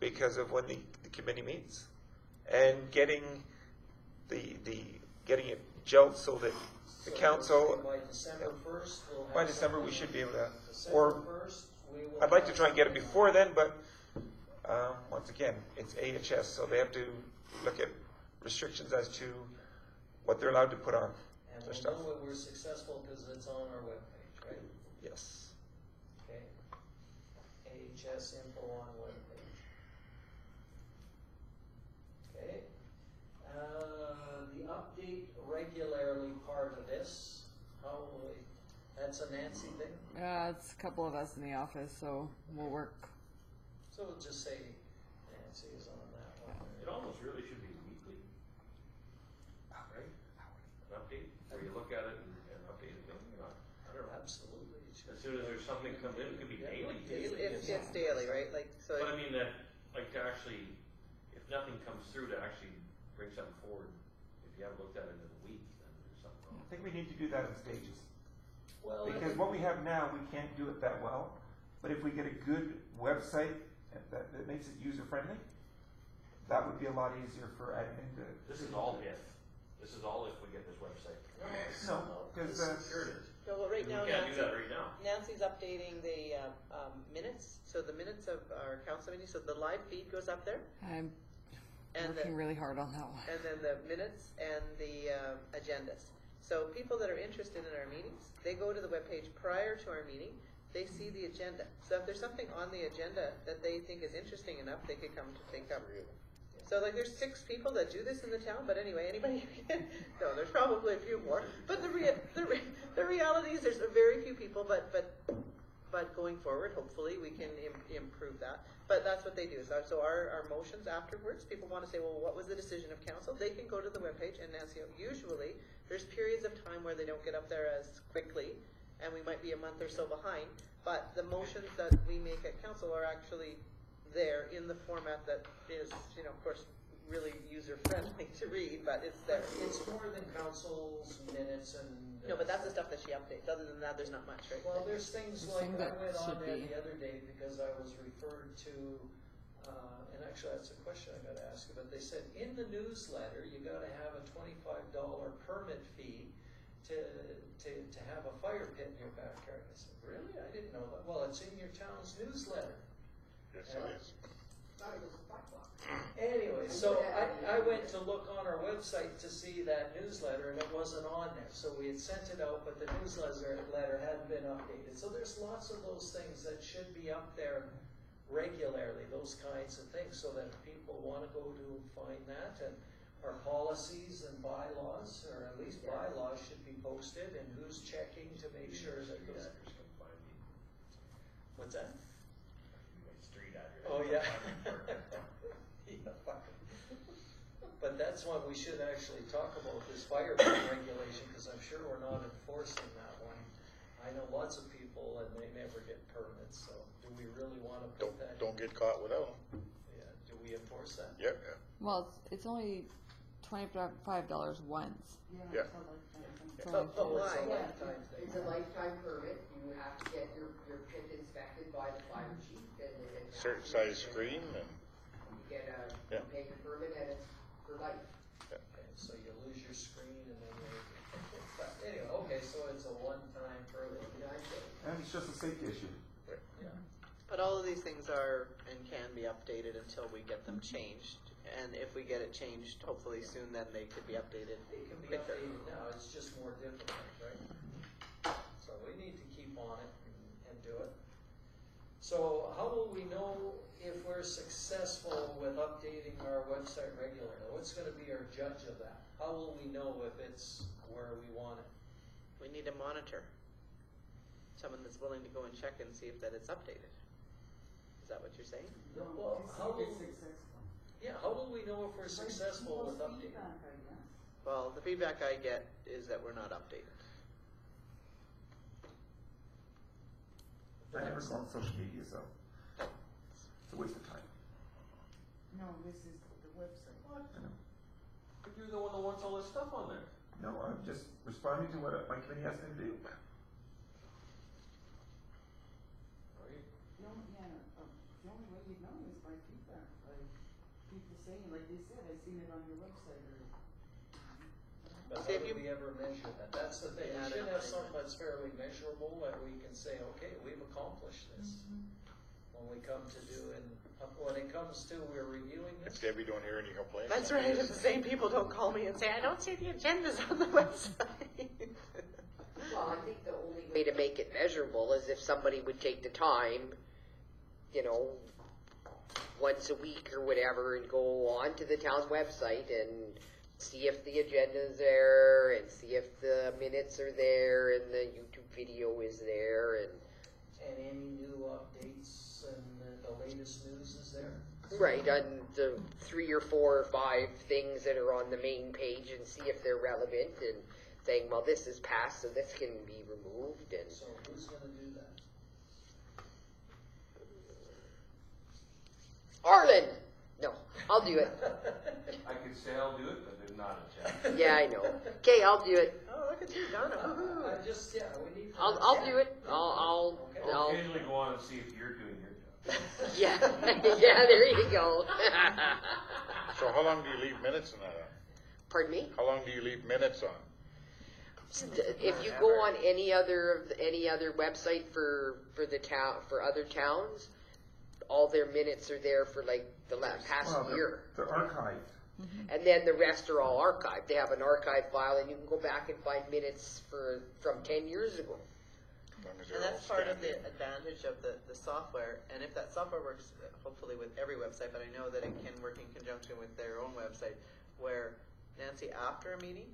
because of when the committee meets, and getting getting it gelled so that the So council, by December 1st, we'll have. by December, we something. should be able to, December or 1st, we will. I'd like to have try and get it something. before then, but once again, it's AHS, so they have to look at restrictions as to what they're allowed to put on And their we'll stuff. know when we're successful because it's on our webpage, right? Yes. Okay. AHS info on webpage. Okay. The update regularly part of this, that's a Nancy thing? It's a couple of us in the office, so we'll work. So we'll just say Nancy is on that one. It almost really should be weekly, right? An update, where you look at it and update it, I don't know. Absolutely. It should As soon as there's something comes in, it could be daily. It's daily, right? Like, so. But I mean that, like to actually, if nothing comes through, to actually bring something forward, if you haven't looked at it in a week, then there's something I wrong. think we need to do that in stages. Well, Because what we have now, we can't do it that well. But if we get a good website that makes it user friendly, that would be a lot easier for admin to. This is all if. This is all if we get this website. No, because Here it is. No, well, right We now, can't do Nancy, that right now. Nancy's updating the minutes, so the minutes of our council meeting, so the live feed goes up there, I'm and working really hard on that one. and then the minutes and the agendas. So people that are interested in our meetings, they go to the webpage prior to our meeting, they see the agenda. So if there's something on the agenda that they think is interesting enough, they could come to think up. So like there's 6 people that do this in the town, but anyway, anybody, no, there's probably a few more. But the reality is there's very few people, but going forward, hopefully we can improve that. But that's what they do. So our motions afterwards, people want to say, well, what was the decision of council? They can go to the webpage and Nancy, usually there's periods of time where they don't get up there as quickly, and we might be a month or so behind. But the motions that we make at council are actually there in the format that is, of course, really user-friendly to read, but it's there. It's more than council's minutes and. No, but that's the stuff that she updates. Other than that, there's not much, right? Well, there's things The like, thing I that went on should there be- the other day because I was referred to, and actually that's a question I gotta ask you, but they said, in the newsletter, you gotta have a $25 permit fee to have a fire pit in your backyard. I said, really? I didn't know that. Well, it's in your town's newsletter. Yes, Yeah. it is. Anyway, so I went to look on our website to see that newsletter, and it wasn't on there. So we had sent it out, but the newsletter hadn't been updated. So there's lots of those things that should be up there regularly, those kinds of things, so that if people want to go to find that. And our policies and bylaws, or at least bylaws, should be posted, and who's checking to make sure that those. What's that? Street address. Oh, yeah. Yeah, fuck it. that's one we should actually talk about, this fire regulation, because I'm sure we're not enforcing that one. I know lots of people and they never get permits, so do we really want to put that? Don't get caught without them. Yeah, do we enforce that? Yep, Well, it's only $25 once. yeah. So Oh, it's a why? lifetime thing. It's a lifetime permit, you have to get your pit inspected by the fire chief, and Certain size screen and, you get a, Yeah. you make a permit, and it's for life. Okay, so you lose your screen and then you, but anyway, okay, so it's a one-time permit. And it's just a safety issue. Yeah. But all of these things are and can be updated until we get them changed. And if we get it changed, hopefully soon, then they could be updated. It can be quicker. updated now, it's just more difficult, right? So we need to keep on it and do it. So how will we know if we're successful with updating our website regularly? What's gonna be our judge of that? How will we know if it's where we want it? We need a monitor. Someone that's willing to go and check and see if that it's updated. Is that what you're saying? Well, how will, yeah, how will we know if we're successful with updating? Well, the feedback I get is that we're not updated. I never go on social media, so it's a waste of time. No, this is the website. What? I know. But you're the one that wants all this stuff on there. No, I'm just responding to what my committee asked me to do. Right? The only way you'd know is by feedback, like people saying, like they said, I seen it on your website or. But See, how if do you- we ever measure that? That's the thing, we should have something that's fairly measurable that we can say, okay, we've accomplished this. When we come to when it comes to we're reviewing If this. Debbie don't hear any complaints. That's right. If the same people don't call me and say, I don't see the agendas on the website. Well, I think the only way to make it measurable is if somebody would take the time, you know, once a week or whatever, and go on to the town website and see if the agenda's there, and see if the minutes are there, and the YouTube video is there, and And any new updates and the latest news is there. right, on the 3 or 4 or 5 things that are on the main page, and see if they're relevant, and saying, well, this is passed, so this can be removed, and So who's gonna do that? Arlen! No, I'll do it. I could say I'll do it, but there's not a chance. Yeah, I know. Okay, I'll do it. Oh, look at you, Donna. Woohoo. I just, yeah, we need. I'll do it. I'll Okay. I'll occasionally go on and see if you're doing your job. yeah, yeah, there you go. So how long do you leave minutes on that on? Pardon me? How long do you leave minutes on? If you go on any other website for the town, for other towns, all their minutes are there for like the past Well, year. they're archived. And then the rest are all archived. They have an archive file, and you can go back and find minutes from 10 years ago. As long as they're And all that's part of the scanned in. advantage of the software. And if that software works, hopefully with every website, but I know that it can work in conjunction with their own website, where Nancy, after a meeting,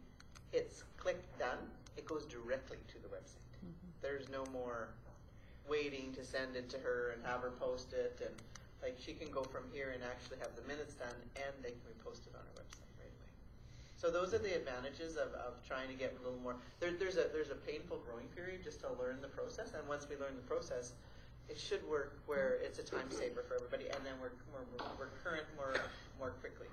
hits click done, it goes directly to the website. There's no more waiting to send it to her and have her post it, and like she can go from here and actually have the minutes done, and they can be posted on her website right away. So those are the advantages of trying to get a little more. There's a painful growing period just to learn the process, and once we learn the process, it should work where it's a time saver for everybody, and then we're current more quickly.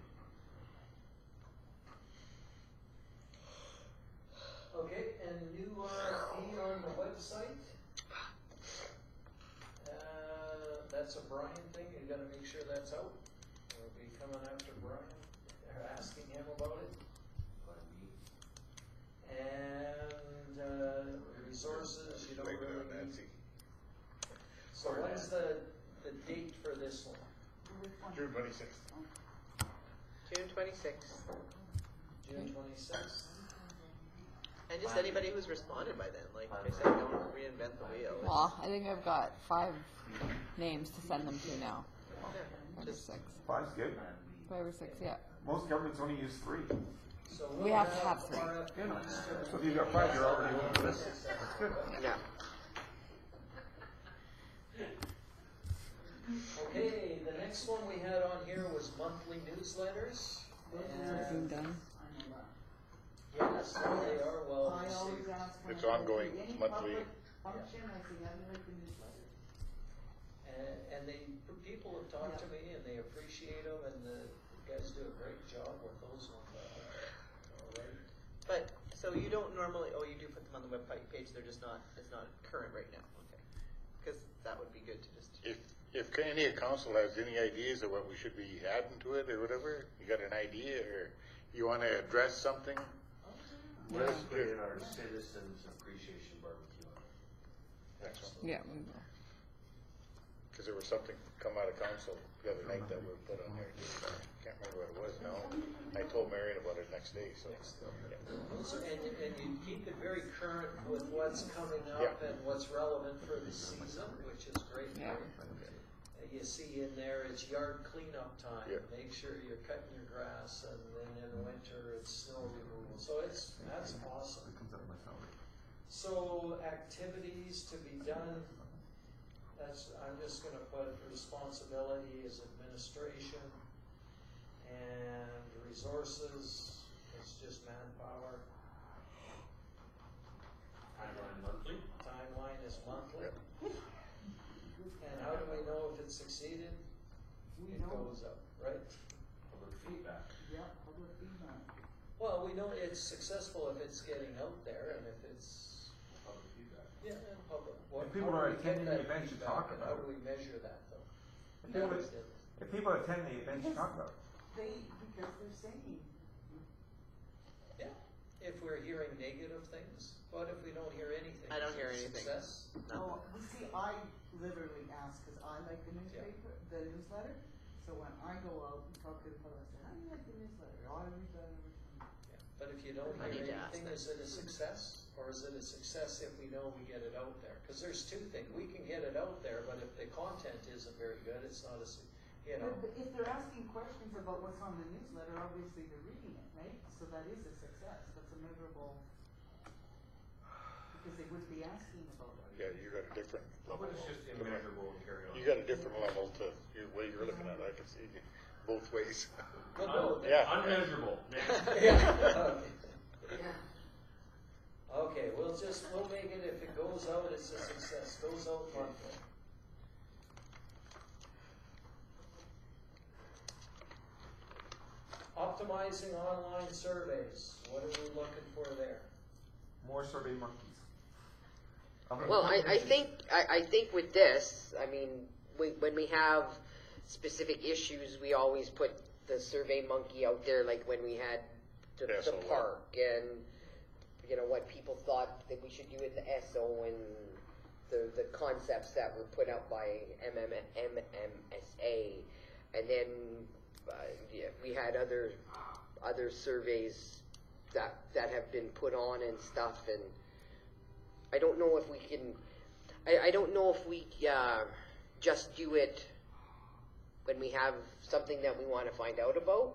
Okay, and new feed on the website. That's a Brian thing, you gotta make sure that's out. We'll be coming after Brian, or asking him about it. And, resources, you don't Blame it really on need. Nancy. So when's the date for this one? June 26th. June 26th. June 26th? And just anybody who's responded by then, like I said, don't reinvent the wheel. Well, I think I've got 5 names to send them to now. Yeah, 5 or just 6. 5's good. 5 or 6, yeah. Most governments only use 3. So We we'll have to have three. RFPs So if you've got 5, you're already over this. That's good. Yeah. Okay, the next one we had on here was monthly newsletters, Being done. Yes, they are well I always received. ask when It's I go to ongoing, any monthly. public function, I say, how do you like the newsletter? And people have talked to me and they appreciate them and the guys do a great job with those ones. All right. But, so you don't normally, oh, you do put them on the web page, they're just not, it's not current right now, okay. Because that would be good to just. If any of council has any ideas of what we should be adding to it or whatever, you got an idea or you wanna address something? Let's put in our citizens appreciation barbecue on it. That's all. Yeah, we will. Cause there was something come out of council the other night that we put on there. Can't remember what it was now. I told Marion about it next day, so. Yeah. So, and you keep it very current with what's coming up Yeah. and what's relevant for the season, which is great. Yeah. You see in there, it's yard cleanup time. Yeah. Make sure you're cutting your grass, and then in the winter, it's snow removal. So that's awesome. So activities to be done. I'm just going to put responsibility as administration, and resources is just manpower. Timeline monthly. Timeline is monthly. Yeah. And how do we know if it succeeded? We It know, goes up, right? Public feedback. yeah, public feedback. Well, we know it's successful if it's getting out there and if it's, Public feedback. yeah, in public. If people how do are we get attending that the events you feedback talk and about. How do we measure that though? If people attend the events you talk about, Because they're saying, Yeah, if we're hearing negative things, but if we don't hear anything. I don't is hear it anything. Success? oh, you see, I literally ask, cause I like the newspaper, the newsletter. So when I go out and talk to the public, I say, how do you like the newsletter? Oh, I read that every time. Yeah. But if you don't I hear need to ask anything, them. is it a success? Or is it a success if we know we get it out there? Cause there's two things, we can get it out there, but if the content isn't very good, it's not a, you know. But if they're asking questions about what's on the newsletter, obviously they're reading it, right? So that is a success, that's a measurable, because they wouldn't be asking about it. Yeah, you got a different level. But it's just immeasurable and carry on. You got a different level to your way you're looking at it. I can see it both ways. Well, no, Yeah. Unmeasurable. Next. Yeah, okay. Okay, we'll make it, if it goes out, it's a success, goes out monthly. Optimizing online surveys, what are we looking for there? more survey monkeys. Well, I think with this, I mean, when we have specific issues, we always put the Survey Monkey out there, like when we had the SO. park and, you know, what people thought that we should do with the SO and the concepts that were put out by MMSA. And then yeah, we had other surveys that have been put on and stuff, and I don't know if we can, I don't know if we just do it when we have something that we want to find out about,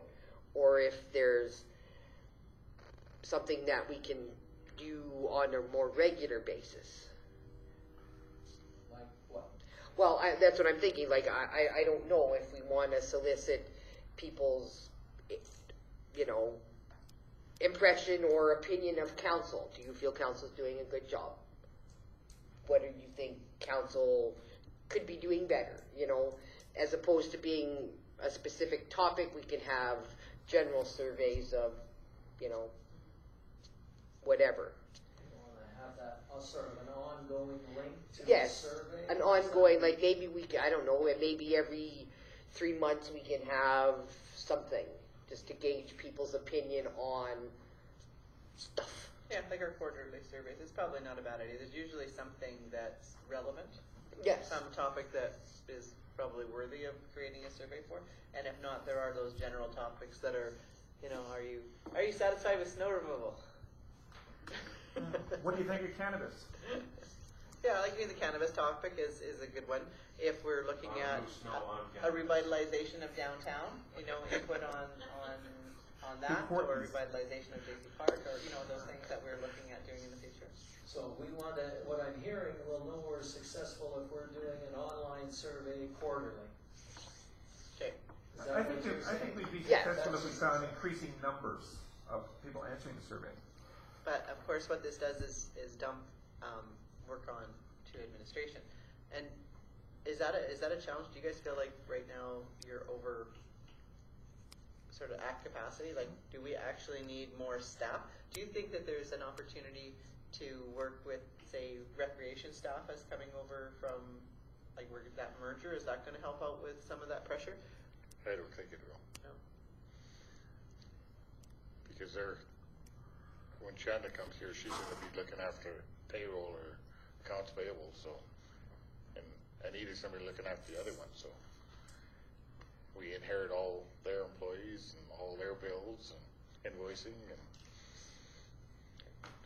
or if there's something that we can do on a more regular basis. Like what? Well, that's what I'm thinking. Like, I don't know if we want to solicit people's, you know, impression or opinion of council. Do you feel council's doing a good job? What do you think council could be doing better? You know, as opposed to being a specific topic, we can have general surveys of, you know, whatever. You want to have that, sort of an ongoing link to the Yes, survey? an ongoing, like maybe we can, I don't know, and maybe every 3 months we can have something just to gauge people's opinion on stuff. Yeah, like our quarterly surveys, it's probably not a bad idea. There's usually something that's relevant. Yes. Some topic that is probably worthy of creating a survey for. And if not, there are those general topics that are, you know, are you satisfied with snow removal? What do you think of cannabis? Yeah, like the cannabis topic is a good one. If we're looking at Remove snow on a campus. revitalization of downtown, you know, input on that, or Importance. revitalization of JC Park, or, you know, those things that we're looking at doing in the future. So we want to, what I'm hearing, we'll know we're successful if we're doing an online survey quarterly. Okay. Is that what you're I think saying? we'd be Yeah, successful if we that's- found increasing numbers of people answering the survey. But of course, what this does is dump work on to administration. And is that a challenge? Do you guys feel like right now you're over sort of at capacity? Like, do we actually need more staff? Do you think that there's an opportunity to work with, say, recreation staff as coming over from, like, that merger? Is that going to help out with some of that pressure? I don't think it will. No. Because when Shanda comes here, she's gonna be looking after payroll or accounts payable, so, and Anita's gonna be looking after the other one, so. We inherit all their employees and all their bills and invoicing and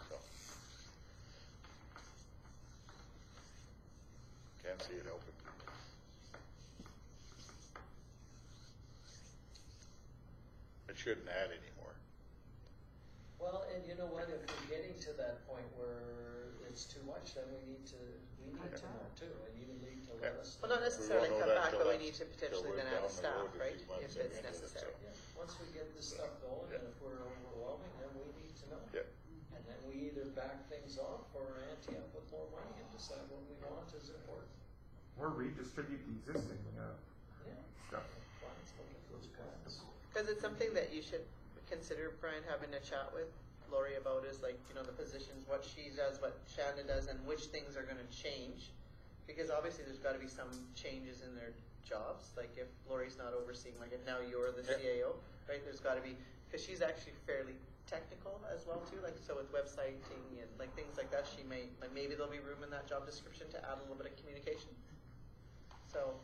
so. Can't see it helping. It shouldn't add anymore. Well, and you know what, if we're getting to that point where it's too much, then we need to know too, and you need to let us know. Well, not necessarily We won't come know that back, till but we that's- need to till potentially we're then down add the staff, road a right? few months If and it's then necessary. Yeah, once we get this stuff going, and if we're overwhelming, then we need to know. Yeah. And then we either back things off or ante up with more money and decide what we want is important. Or redistribute the existing Yeah. stuff. Plans, look at those plans. Because it's something that you should consider, Brian, having a chat with Lori about is like, you know, the positions, what she does, what Shanda does, and which things are gonna change. Because obviously there's gotta be some changes in their jobs, like if Lori's not overseeing, like if now you're the CAO, right, there's gotta be, because she's actually fairly technical as well too, like so with websiting and like things like that, she may, like maybe there'll be room in that job description to add a little bit of communication. So,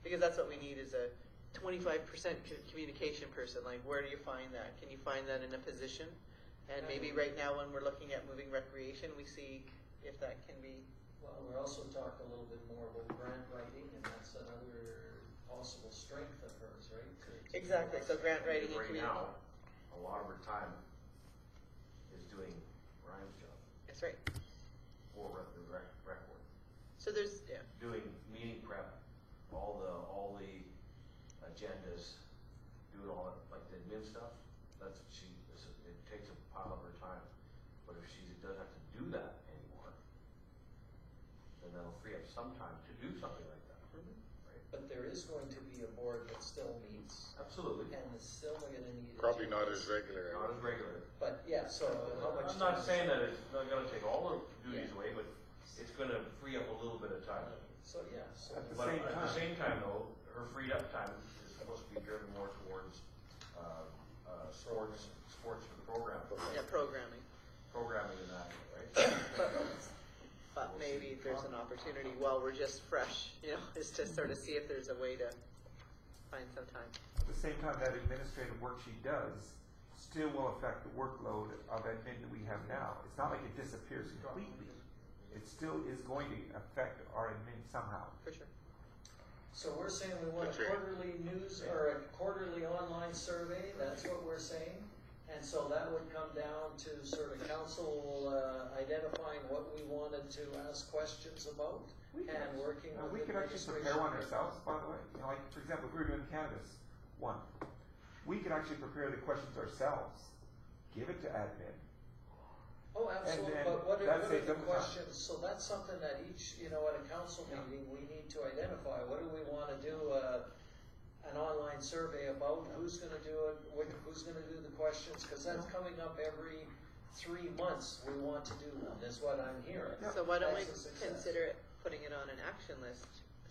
because that's what we need is a 25% communication person. Like, where do you find that? Can you find that in a position? And maybe right now when we're looking at moving recreation, we see if that can be. Well, we're also talking a little bit more about grant writing, and that's another possible strength of hers, right? Exactly, so grant writing and Right communication. now, a lot of her time is doing Ryan's job That's right. for the rec board. So there's, yeah. Doing meeting prep, all the agendas, doing all that, like the admin stuff, that's what it takes a pile of her time. But if she doesn't have to do that anymore, then that'll free up some time to do something like that, right? But there is going to be a board that still meets, Absolutely. and is still gonna need. Probably not as agendas. regular. Not as regular. But, yeah, so how much? I'm not time- saying that it's not gonna take all the duties Yeah. away, but it's gonna free up a little bit of time. So, yeah, so. At the But same at the time- same time though, her freed up time is supposed to be driven more towards, sports program. Yeah, programming. Programming and that, right? But maybe there's an opportunity while we're just fresh, you know, is to sort of see if there's a way to find some time. At the same time, that administrative work she does still will affect the workload of admin that we have now. It's not like it disappears completely. It still is going to affect our admin somehow. For sure. So we're saying we want a That's right. quarterly news, or a quarterly online survey, that's what we're saying? And so that would come down to sort of council, identifying what we wanted to ask questions about, and working with We the could actually administration. prepare one ourselves, by the way. You know, like, for example, if we were doing cannabis one, we could actually prepare the questions ourselves, give it to admin. Oh, absolutely, then but what are that saves the them time. questions, so that's something that each, you know, at a council meeting, we need to identify, what do we wanna do, an online survey about, who's gonna do it, who's gonna do the questions, cause that's coming up every 3 months, we want to do one, is what I'm hearing. So why don't we That's a success. consider putting it on an action list?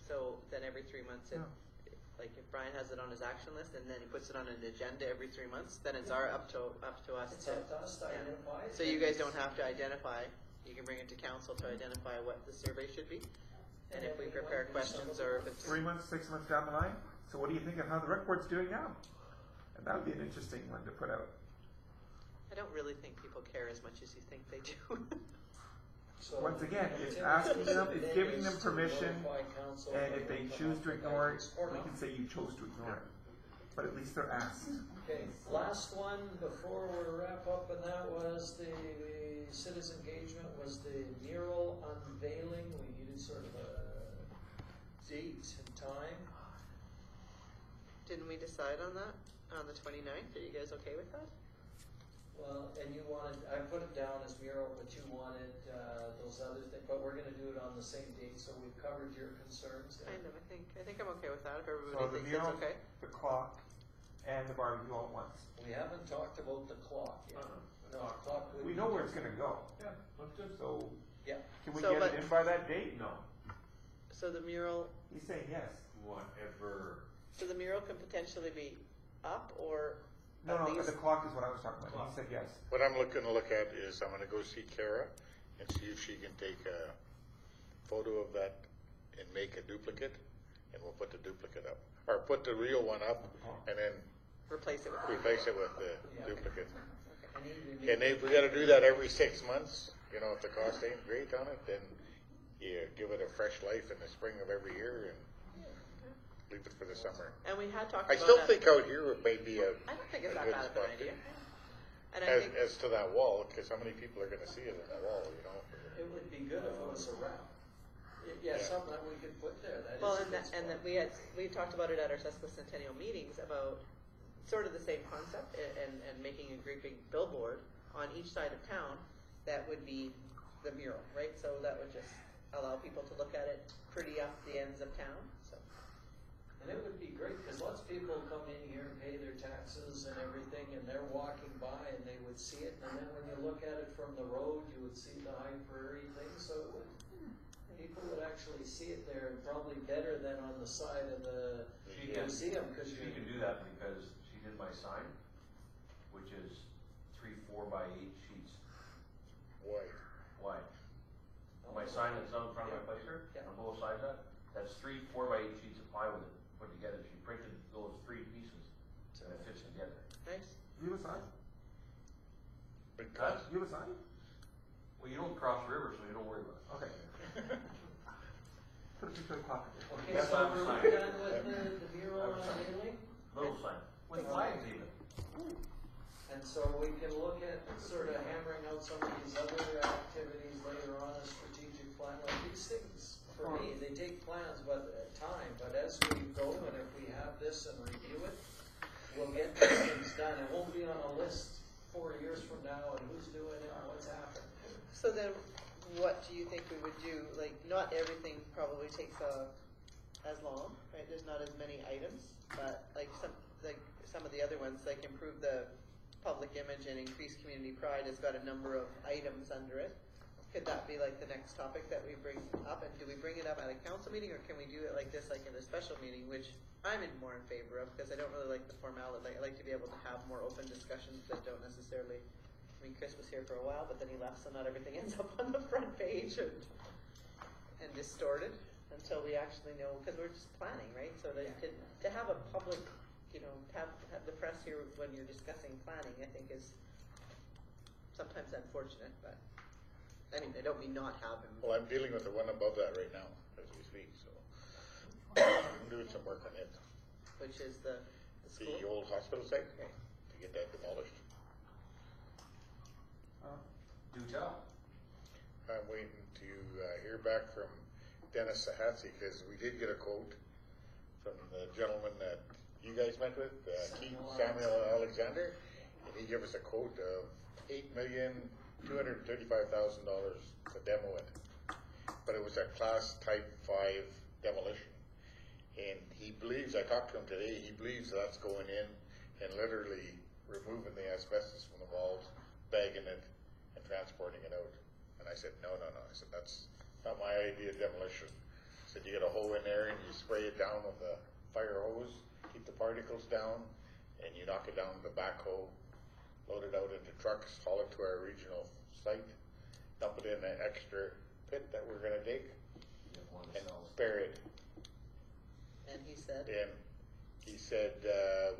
So then every 3 months, like if Brian has it on his action list and then he puts it on an agenda every 3 months, then it's up to us It's to. up to us to yeah. identify. So you guys don't have to identify, you can bring it to council to identify what the survey should be. And if we prepare questions or if it's. 3 months, 6 months down the line. So what do you think of how the rec board's doing now? And that would be an interesting one to put out. I don't really think people care as much as you think they do. So Once again, it's Timothy asking them, it's then giving is them to permission, notify council and when if they come choose up to with ignore it, guidance or we not. can say you chose to ignore it. But at least they're asked. Okay, last one before we wrap up, and that was the citizen engagement, was the mural unveiling. We needed sort of a date and time. Didn't we decide on that on the 29th? Are you guys okay with that? Well, and you wanted, I put it down as mural, but you wanted, those other things, but we're gonna do it on the same date, so we've covered your concerns. Kind of, I think I'm okay with that, if So everybody the thinks mural, it's okay. the clock, and the barbecue all at once. We haven't talked about the clock yet. No, clock would We be know where it's gonna go. Yeah, that's good. So Yeah, can we So, get but- it in by that date? No, So the mural, He's saying yes. whatever. so the mural can potentially be up or No, at no, least. the clock is what I was talking about. He said yes. What I'm looking to look at is I'm gonna go see Kara and see if she can take a photo of that and make a duplicate, and we'll put the duplicate up. Or put the real one up and then Replace it with a replace it with the Yeah. duplicate. and even And if we gotta do that every 6 months, you know, if the cost ain't great on it, then you give it a fresh life in the spring of every year and leave it for the summer. And we had talked I about still that. think out here it may be a, I don't think it's a that good bad of an spot idea. to- And I as, think, as to that wall, cause how many people are gonna see it in that wall, you know? it would be good if it was around. Yeah, Yeah. something that we could put there, that is. well, a and good that, and spot. that we talked about it at our sesquicentennial meetings about sort of the same concept and making a great big billboard on each side of town that would be the mural, right? So that would just allow people to look at it pretty up the ends of town, so. And it would be great, because lots of people come in here and pay their taxes and everything, and they're walking by and they would see it, and then when you look at it from the road, you would see the High Prairie thing, so it would, people would actually see it there, and probably better than on the side of the She can, museum, because she you can do that because she did my sign, which is 3 4x8 sheets Why? wide. My sign that's out in front of my place here, Yeah. on both sides of that, that's 3 4x8 sheets of plywood put together. She printed those 3 pieces, and it fits together. Nice. You have a sign? Big That's, You have a sign? well, you don't cross the river, so you don't worry about it. Okay. Put a picture of the clock. Okay, Yes, so I have a we're sign. done with the mural I have a on sign. Italy? Little sign, with flags even. And so we can look at sort of hammering out some of these other activities later on, a strategic plan, like these things, for me, they take plans but time, but as we go, and if we have this and review it, we'll get these things done. It won't be on a list 4 years from now, and who's doing it and what's happened. So then, what do you think we would do? Like, not everything probably takes as long, right? There's not as many items, but like some of the other ones, like improve the public image and increase community pride, has got a number of items under it. Could that be like the next topic that we bring up? And do we bring it up at a council meeting, or can we do it like this, like in a special meeting, which I'm more in favor of, because I don't really like the formality. I like to be able to have more open discussions that don't necessarily. I mean, Chris was here for a while, but then he left, so not everything ends up on the front page and distorted until we actually know, because we're just planning, right? So to have a public, you know, have the press here when you're discussing planning, I think is sometimes unfortunate, but anyway, I don't mean not have him. Well, I'm dealing with the one above that right now, as we speak, so. I'm doing some work on it. Which is the school. The old hospital site, to get that demolished. Do tell. I'm waiting to hear back from Dennis Sahatzi, because we did get a quote from the gentleman that you guys met with, Samuel Alexander, and he gave us a quote of $8,235,000 to demo it. But it was a class type 5 demolition. And he believes, I talked to him today, he believes that's going in and literally removing the asbestos from the walls, bagging it, and transporting it out. And I said, no. I said, that's not my idea of demolition. I said, you get a hole in there and you spray it down with a fire hose, keep the particles down, and you knock it down with the backhoe, load it out into trucks, haul it to our regional site, dump it in an extra pit that we're gonna dig, and bury it. And he said, And he said,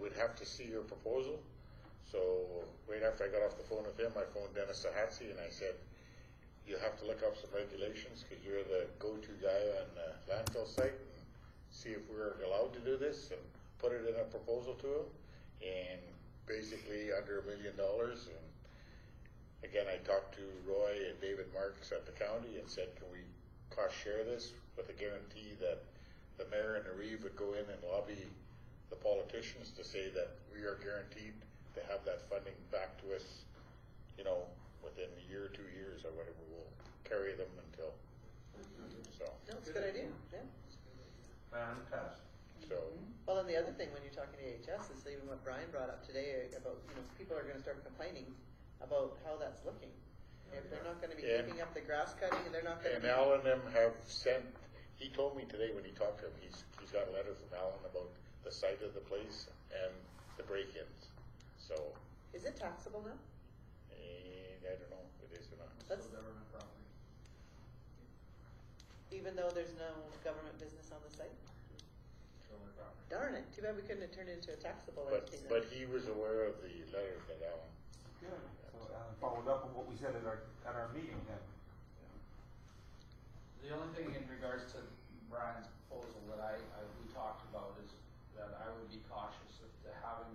we'd have to see your proposal. So right after I got off the phone with him, I phoned Dennis Sahatzi and I said, you have to look up some regulations, because you're the go-to guy on the landfill site, and see if we're allowed to do this, and put it in a proposal to him, and basically under $1 million. And again, I talked to Roy and David Marks at the county and said, can we cost share this with a guarantee that the mayor and the Reeve would go in and lobby the politicians to say that we are guaranteed to have that funding back to us, you know, within a year, 2 years, or whatever. We'll carry them until, so. No, it's a good idea, yeah. Fantastic. So, Well, and the other thing, when you're talking to AHS, is even what Brian brought up today about, people are gonna start complaining about how that's looking. If they're not gonna be And- keeping up the grass cutting, and they're not gonna and be. Al and them have sent, he told me today when he talked to him, he's got a letter from Alan about the site of the place and the break-ins. So, Is it taxable now? I don't know if it is or not. That's, Government property. even though there's no government business on the site? Government property. Darn it, too bad we couldn't have turned it into a taxable But, entity then. but he was aware of the letter that Alan. Good. So Alan followed up on what we said at our meeting then. The only thing in regards to Brian's proposal that we talked about is that I would be cautious of having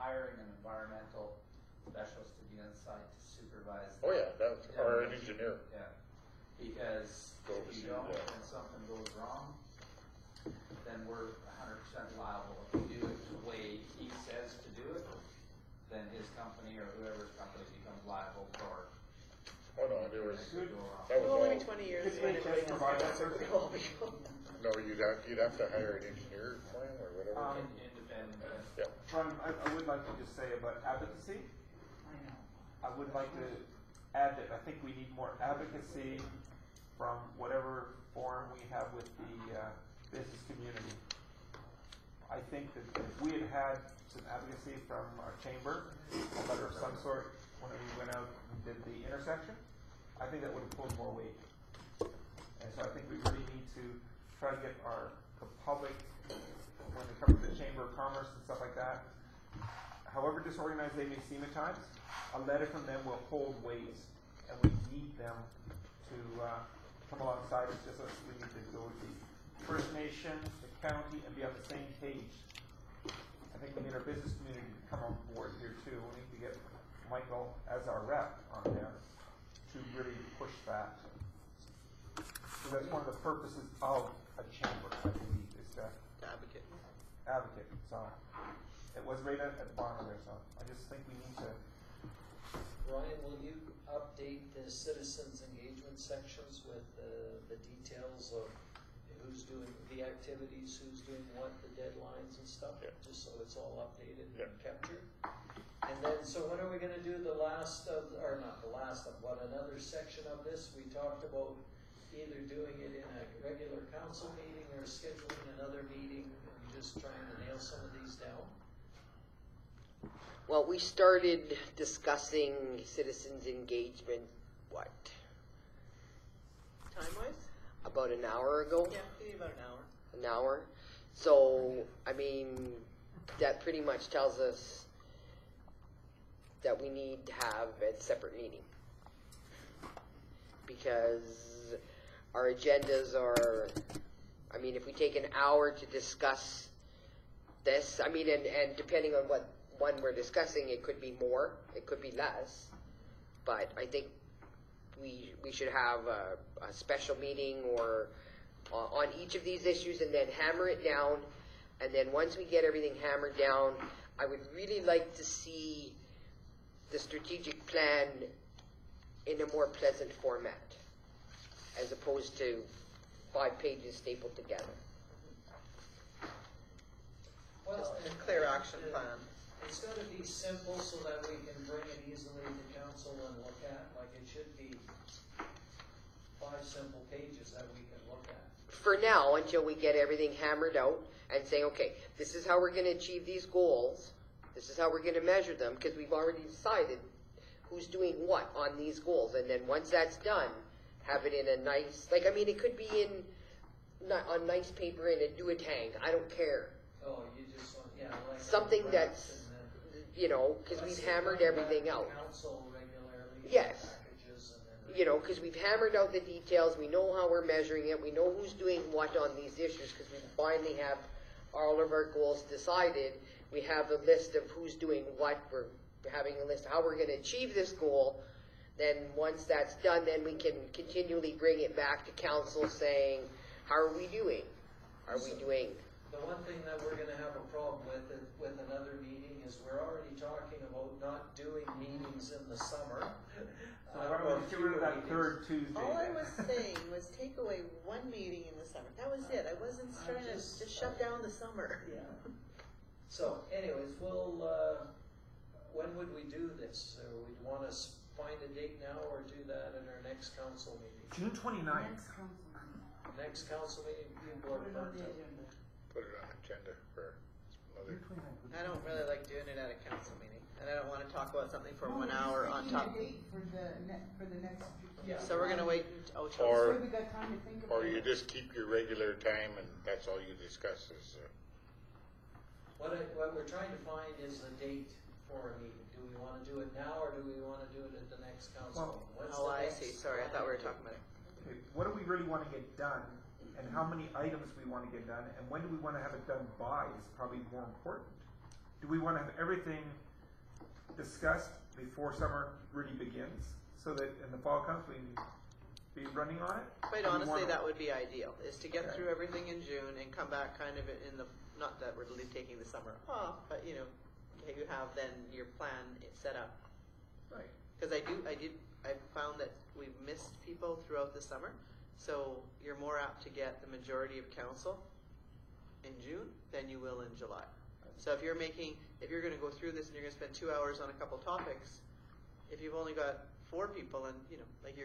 hiring an environmental specialist to be on site to supervise. Oh yeah, that's, or an engineer. Yeah, because Go if see you don't, that. and something goes wrong, then we're 100% liable. If we do it the way he says to do it, then his company or whoever's company becomes liable for. Oh no, there was, anything that could go wrong. that was Well, all, maybe 20 years. Could when we everybody just has provide their that separate service? goal. no, you'd have to hire an engineer for him or whatever. Independent. Yeah, Ron, I would like to just say about advocacy, I know. I would like to add that I think we need more advocacy from whatever forum we have with the business community. I think that if we had had some advocacy from our chamber, a letter of some sort, when we went out and did the intersection, I think that would have pulled more weight. And so I think we really need to try to get the public, when it comes to the Chamber of Commerce and stuff like that, however disorganized they may seem at times, a letter from them will hold weight, and we need them to come alongside us. Just as we need to go with the First Nation, the county, and be on the same page. I think we need our business community to come on board here too. We need to get Michael as our rep on there to really push that. So that's one of the purposes of a chamber, I believe, is to Advocate. advocate. So it was right at the bottom there. So I just think we need to. Ryan, will you update the citizens engagement sections with the details of who's doing the activities, who's doing what, the deadlines and stuff? Yeah. Just so it's all updated Yeah. and captured. And then, so when are we gonna do the last of, or not the last of, but another section of this? We talked about either doing it in a regular council meeting or scheduling another meeting and just trying to nail some of these down. Well, we started discussing citizens engagement, what, Time-wise? about an hour ago? Yeah, maybe about an hour. An hour. So, I mean, that pretty much tells us that we need to have a separate meeting. Because our agendas are, I mean, if we take an hour to discuss this, I mean, and depending on what one we're discussing, it could be more, it could be less. But I think we should have a special meeting or on each of these issues and then hammer it down. And then once we get everything hammered down, I would really like to see the strategic plan in a more pleasant format, as opposed to 5 pages stapled together. Just Well, a clear action plan. It's gotta be simple so that we can bring it easily to council and look at, like it should be 5 simple pages that we can look at. For now, until we get everything hammered out and say, okay, this is how we're going to achieve these goals, this is how we're going to measure them, because we've already decided who's doing what on these goals. And then once that's done, have it in a nice, like, I mean, it could be on nice paper in a do-a-tang, I don't care. Oh, you just want, yeah, like. Something wraps that's, and then- you know, because we've hammered everything out. Council regularly. Yes. Packages and then. You know, because we've hammered out the details, we know how we're measuring it, we know who's doing what on these issues, because we finally have all of our goals decided. We have a list of who's doing what, we're having a list of how we're going to achieve this goal. Then once that's done, then we can continually bring it back to council saying, how are we doing? Are we doing? the one thing that we're gonna have a problem with another meeting is we're already talking about not doing meetings in the summer. So why don't we just get rid of that third Tuesday? All I then? was saying was take away one meeting in the summer. That was it. I wasn't trying to just shut down the summer. Yeah. So anyways, we'll, when would we do this? We'd wanna find a date now or do that at our next council meeting? June 29th. Next council meeting, people are Put it on burnt the out. agenda. Put it on agenda for another. I don't really like doing it at a council meeting, and I don't want to talk about something for No, 1 we're hour just on picking top. a date for the next. Yeah. So we're gonna wait until. Or- So we got time to think about Or you it. just keep your regular time and that's all you discuss is, What we're trying to find is the date for a meeting. Do we wanna do it now or do we wanna do it at the next council meeting? When's Oh, the I next see. Sorry, I thought we were talking about it. Okay, what do we really want to get done, and how many items we want to get done, and when do we want to have it done by is probably more important. Do we want to have everything discussed before summer really begins, so that in the fall comes we can be running on it? Quite Do we honestly, wanna- that would be ideal, is to get Okay. through everything in June and come back kind of in the, not that we're really taking the summer off, but you know, you have then your plan set up. Right. Because I found that we've missed people throughout the summer, so you're more apt to get the majority of council in June than you will in July. So if you're gonna go through this and you're gonna spend 2 hours on a couple topics, if you've only got 4 people and, you know, like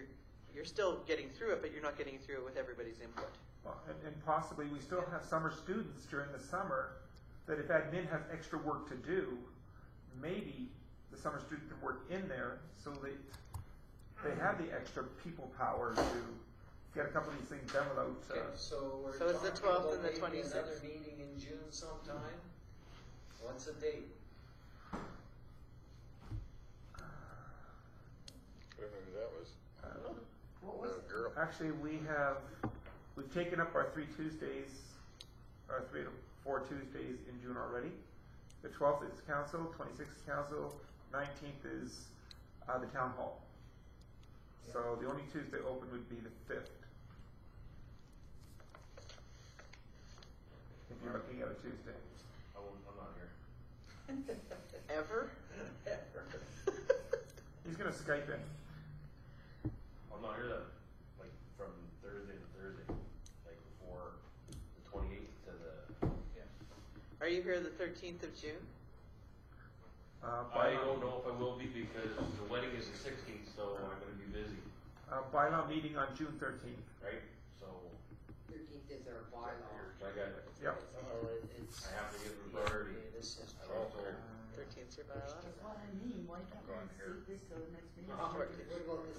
you're still getting through it, but you're not getting through it with everybody's input. Well, and possibly we still have summer students during the summer that if admin has extra work to do, maybe the summer student can work in there so that they have the extra people power to get a couple of these things done without. Okay, so we're So it's the talking 12th about and the maybe 26th. another meeting in June sometime? What's the date? I don't know who that was. What was Little girl. Actually, we've taken up our 3 Tuesdays, our 3 to 4 Tuesdays in June already. The 12th is council, 26th is council, 19th is the town hall. So the only Tuesday open would be the 5th. If you're looking at a Tuesday. I'm not here. Ever? He's gonna Skype in. I'm not here that, like, from Thursday to Thursday, like before the 28th to the, Are you here the 13th of June? I don't know if I will be because the wedding is the 16th, so I'm gonna be busy, Bylaw meeting on June 13th. right? So, 13th is our bylaw. I got, Yep. Oh, it's. I have to give it priority. This is I also, 13th your bylaw? That's what I mean, why can't we save this till the next meeting? What about the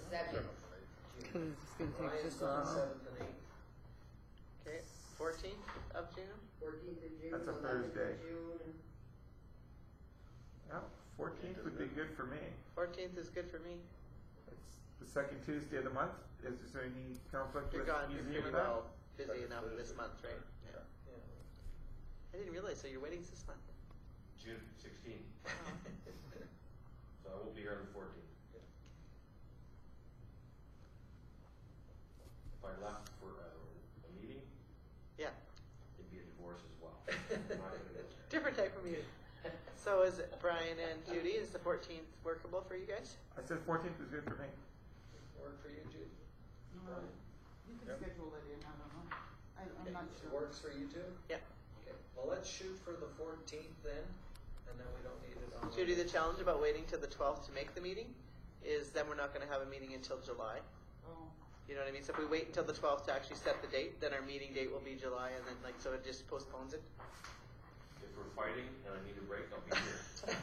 7th? Cause it's just gonna take Ryan's just a gone while. 7th and 8th. Okay, 14th of June? 14th of June, That's a 11th Thursday. of June. Yeah, 14th would be good for me. 14th is good for me. It's the second Tuesday of the month. Is there any conflict You're with gone, you're museum pretty with that? well busy enough this month, right? Yeah. Yeah. I didn't realize, so your wedding's this month? June 16th, Wow. so I won't be here on the 14th. If I left for a meeting, Yeah, it'd be a divorce as well. I'm not gonna go there. different type of meeting. So is it Brian and Judy, is the 14th workable for you guys? I said 14th was good for me. Work for you, Jude? No, you can schedule it in, I don't know. I'm not It sure. works for you too? Yeah. Okay, well, let's shoot for the 14th then, and then we don't need it on. Judy, the challenge about waiting till the 12th to make the meeting is then we're not gonna have a meeting until July. Oh, You know what I mean? So if we wait until the 12th to actually set the date, then our meeting date will be July, and then so it just postpones it. If we're fighting and I need a break, I'll be here. When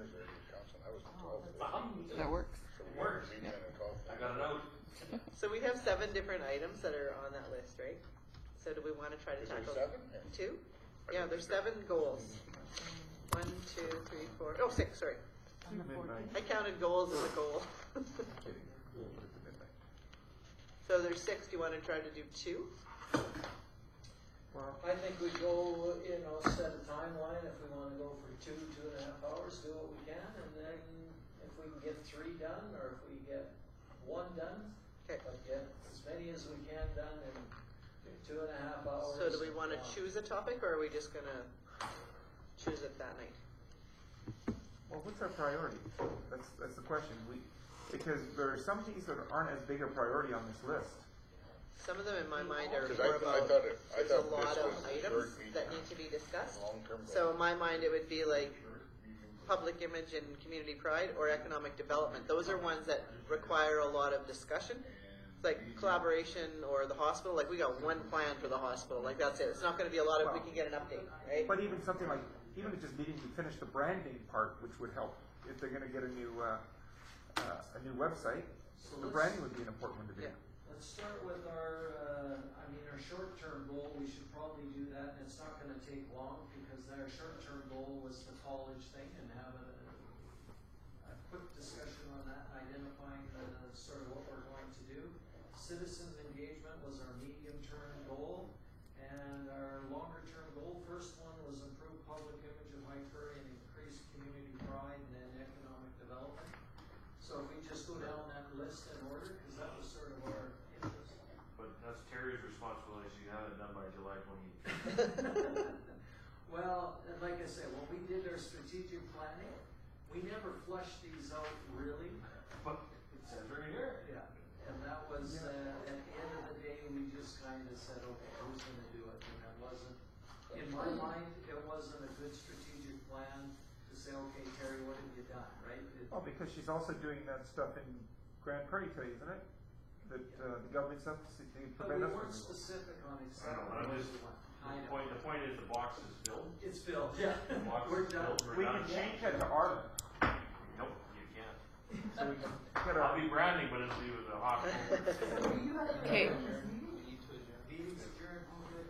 is their council? That was the 12th. That works. It works. Meeting on the 12th. I got it out. So we have 7 different items that are on that list, right? So do we want to try to Is there tackle 7? 2? Yeah, there's 7 goals. 1, 2, 3, 4. Oh, 6. Sorry, on the Midnight. 14th. I counted goals as a goal. So there's 6. Do you want to try to do 2? Well, I think we go, set a timeline, if we wanna go for 2.5 hours, do what we can, and then if we can get 3 done, or if we get 1 done, Okay. but get as many as we can done in 2.5 hours. So do we wanna choose a topic, or are we just gonna choose it that night? Well, what's our priority? That's the question. Because there are some things that aren't as big a priority on this list. Some of them in my mind are 'Cause more I about, thought there's a this lot of was the items third meeting that on need to be discussed. long-term So goal. in my mind, it would be like public image and community pride or economic development. Those are ones that require a lot of discussion. It's like collaboration or the hospital, like we got one plan for the hospital, like that's it. It's not gonna be a lot of, we can get an update, right? But even something like, even if just needing to finish the branding part, which would help if they're gonna get a new website, So the let's- branding would be an important one to do. Yeah. Let's start with our, our short-term goal, we should probably do that, and it's not gonna take long, because our short-term goal was the college thing, and have a quick discussion on that, identifying sort of what we're going to do. Citizens engagement was our medium-term goal, and our longer-term goal, first one was improve public image of High Prairie and increase community pride and then economic development. So if we just go down that list in order, because that was sort of our interest. But that's Terry's responsibility, so you have it done by July 28th. Well, like I said, when we did our strategic planning, we never flushed these out really. But it says right here. Yeah. And that was, at the end of the day, we just kind of said, okay, who's gonna do it? And it wasn't, in my mind, it wasn't a good strategic plan to say, okay, Terry, what have you done, right? Oh, because she's also doing that stuff in Grand Prairie today, isn't it? That, the government stuff, to But we prevent us weren't from. specific on I exactly know, what I'm we just, want. the I know. point is the box is filled. It's filled, yeah. The box We're is done. filled, We we're can done. change that to Arden, Nope, you can't. so we can get I'll our, be branding, but it'll be with a hospital. Okay. We need to adjourn. Meeting's adjourned, all good.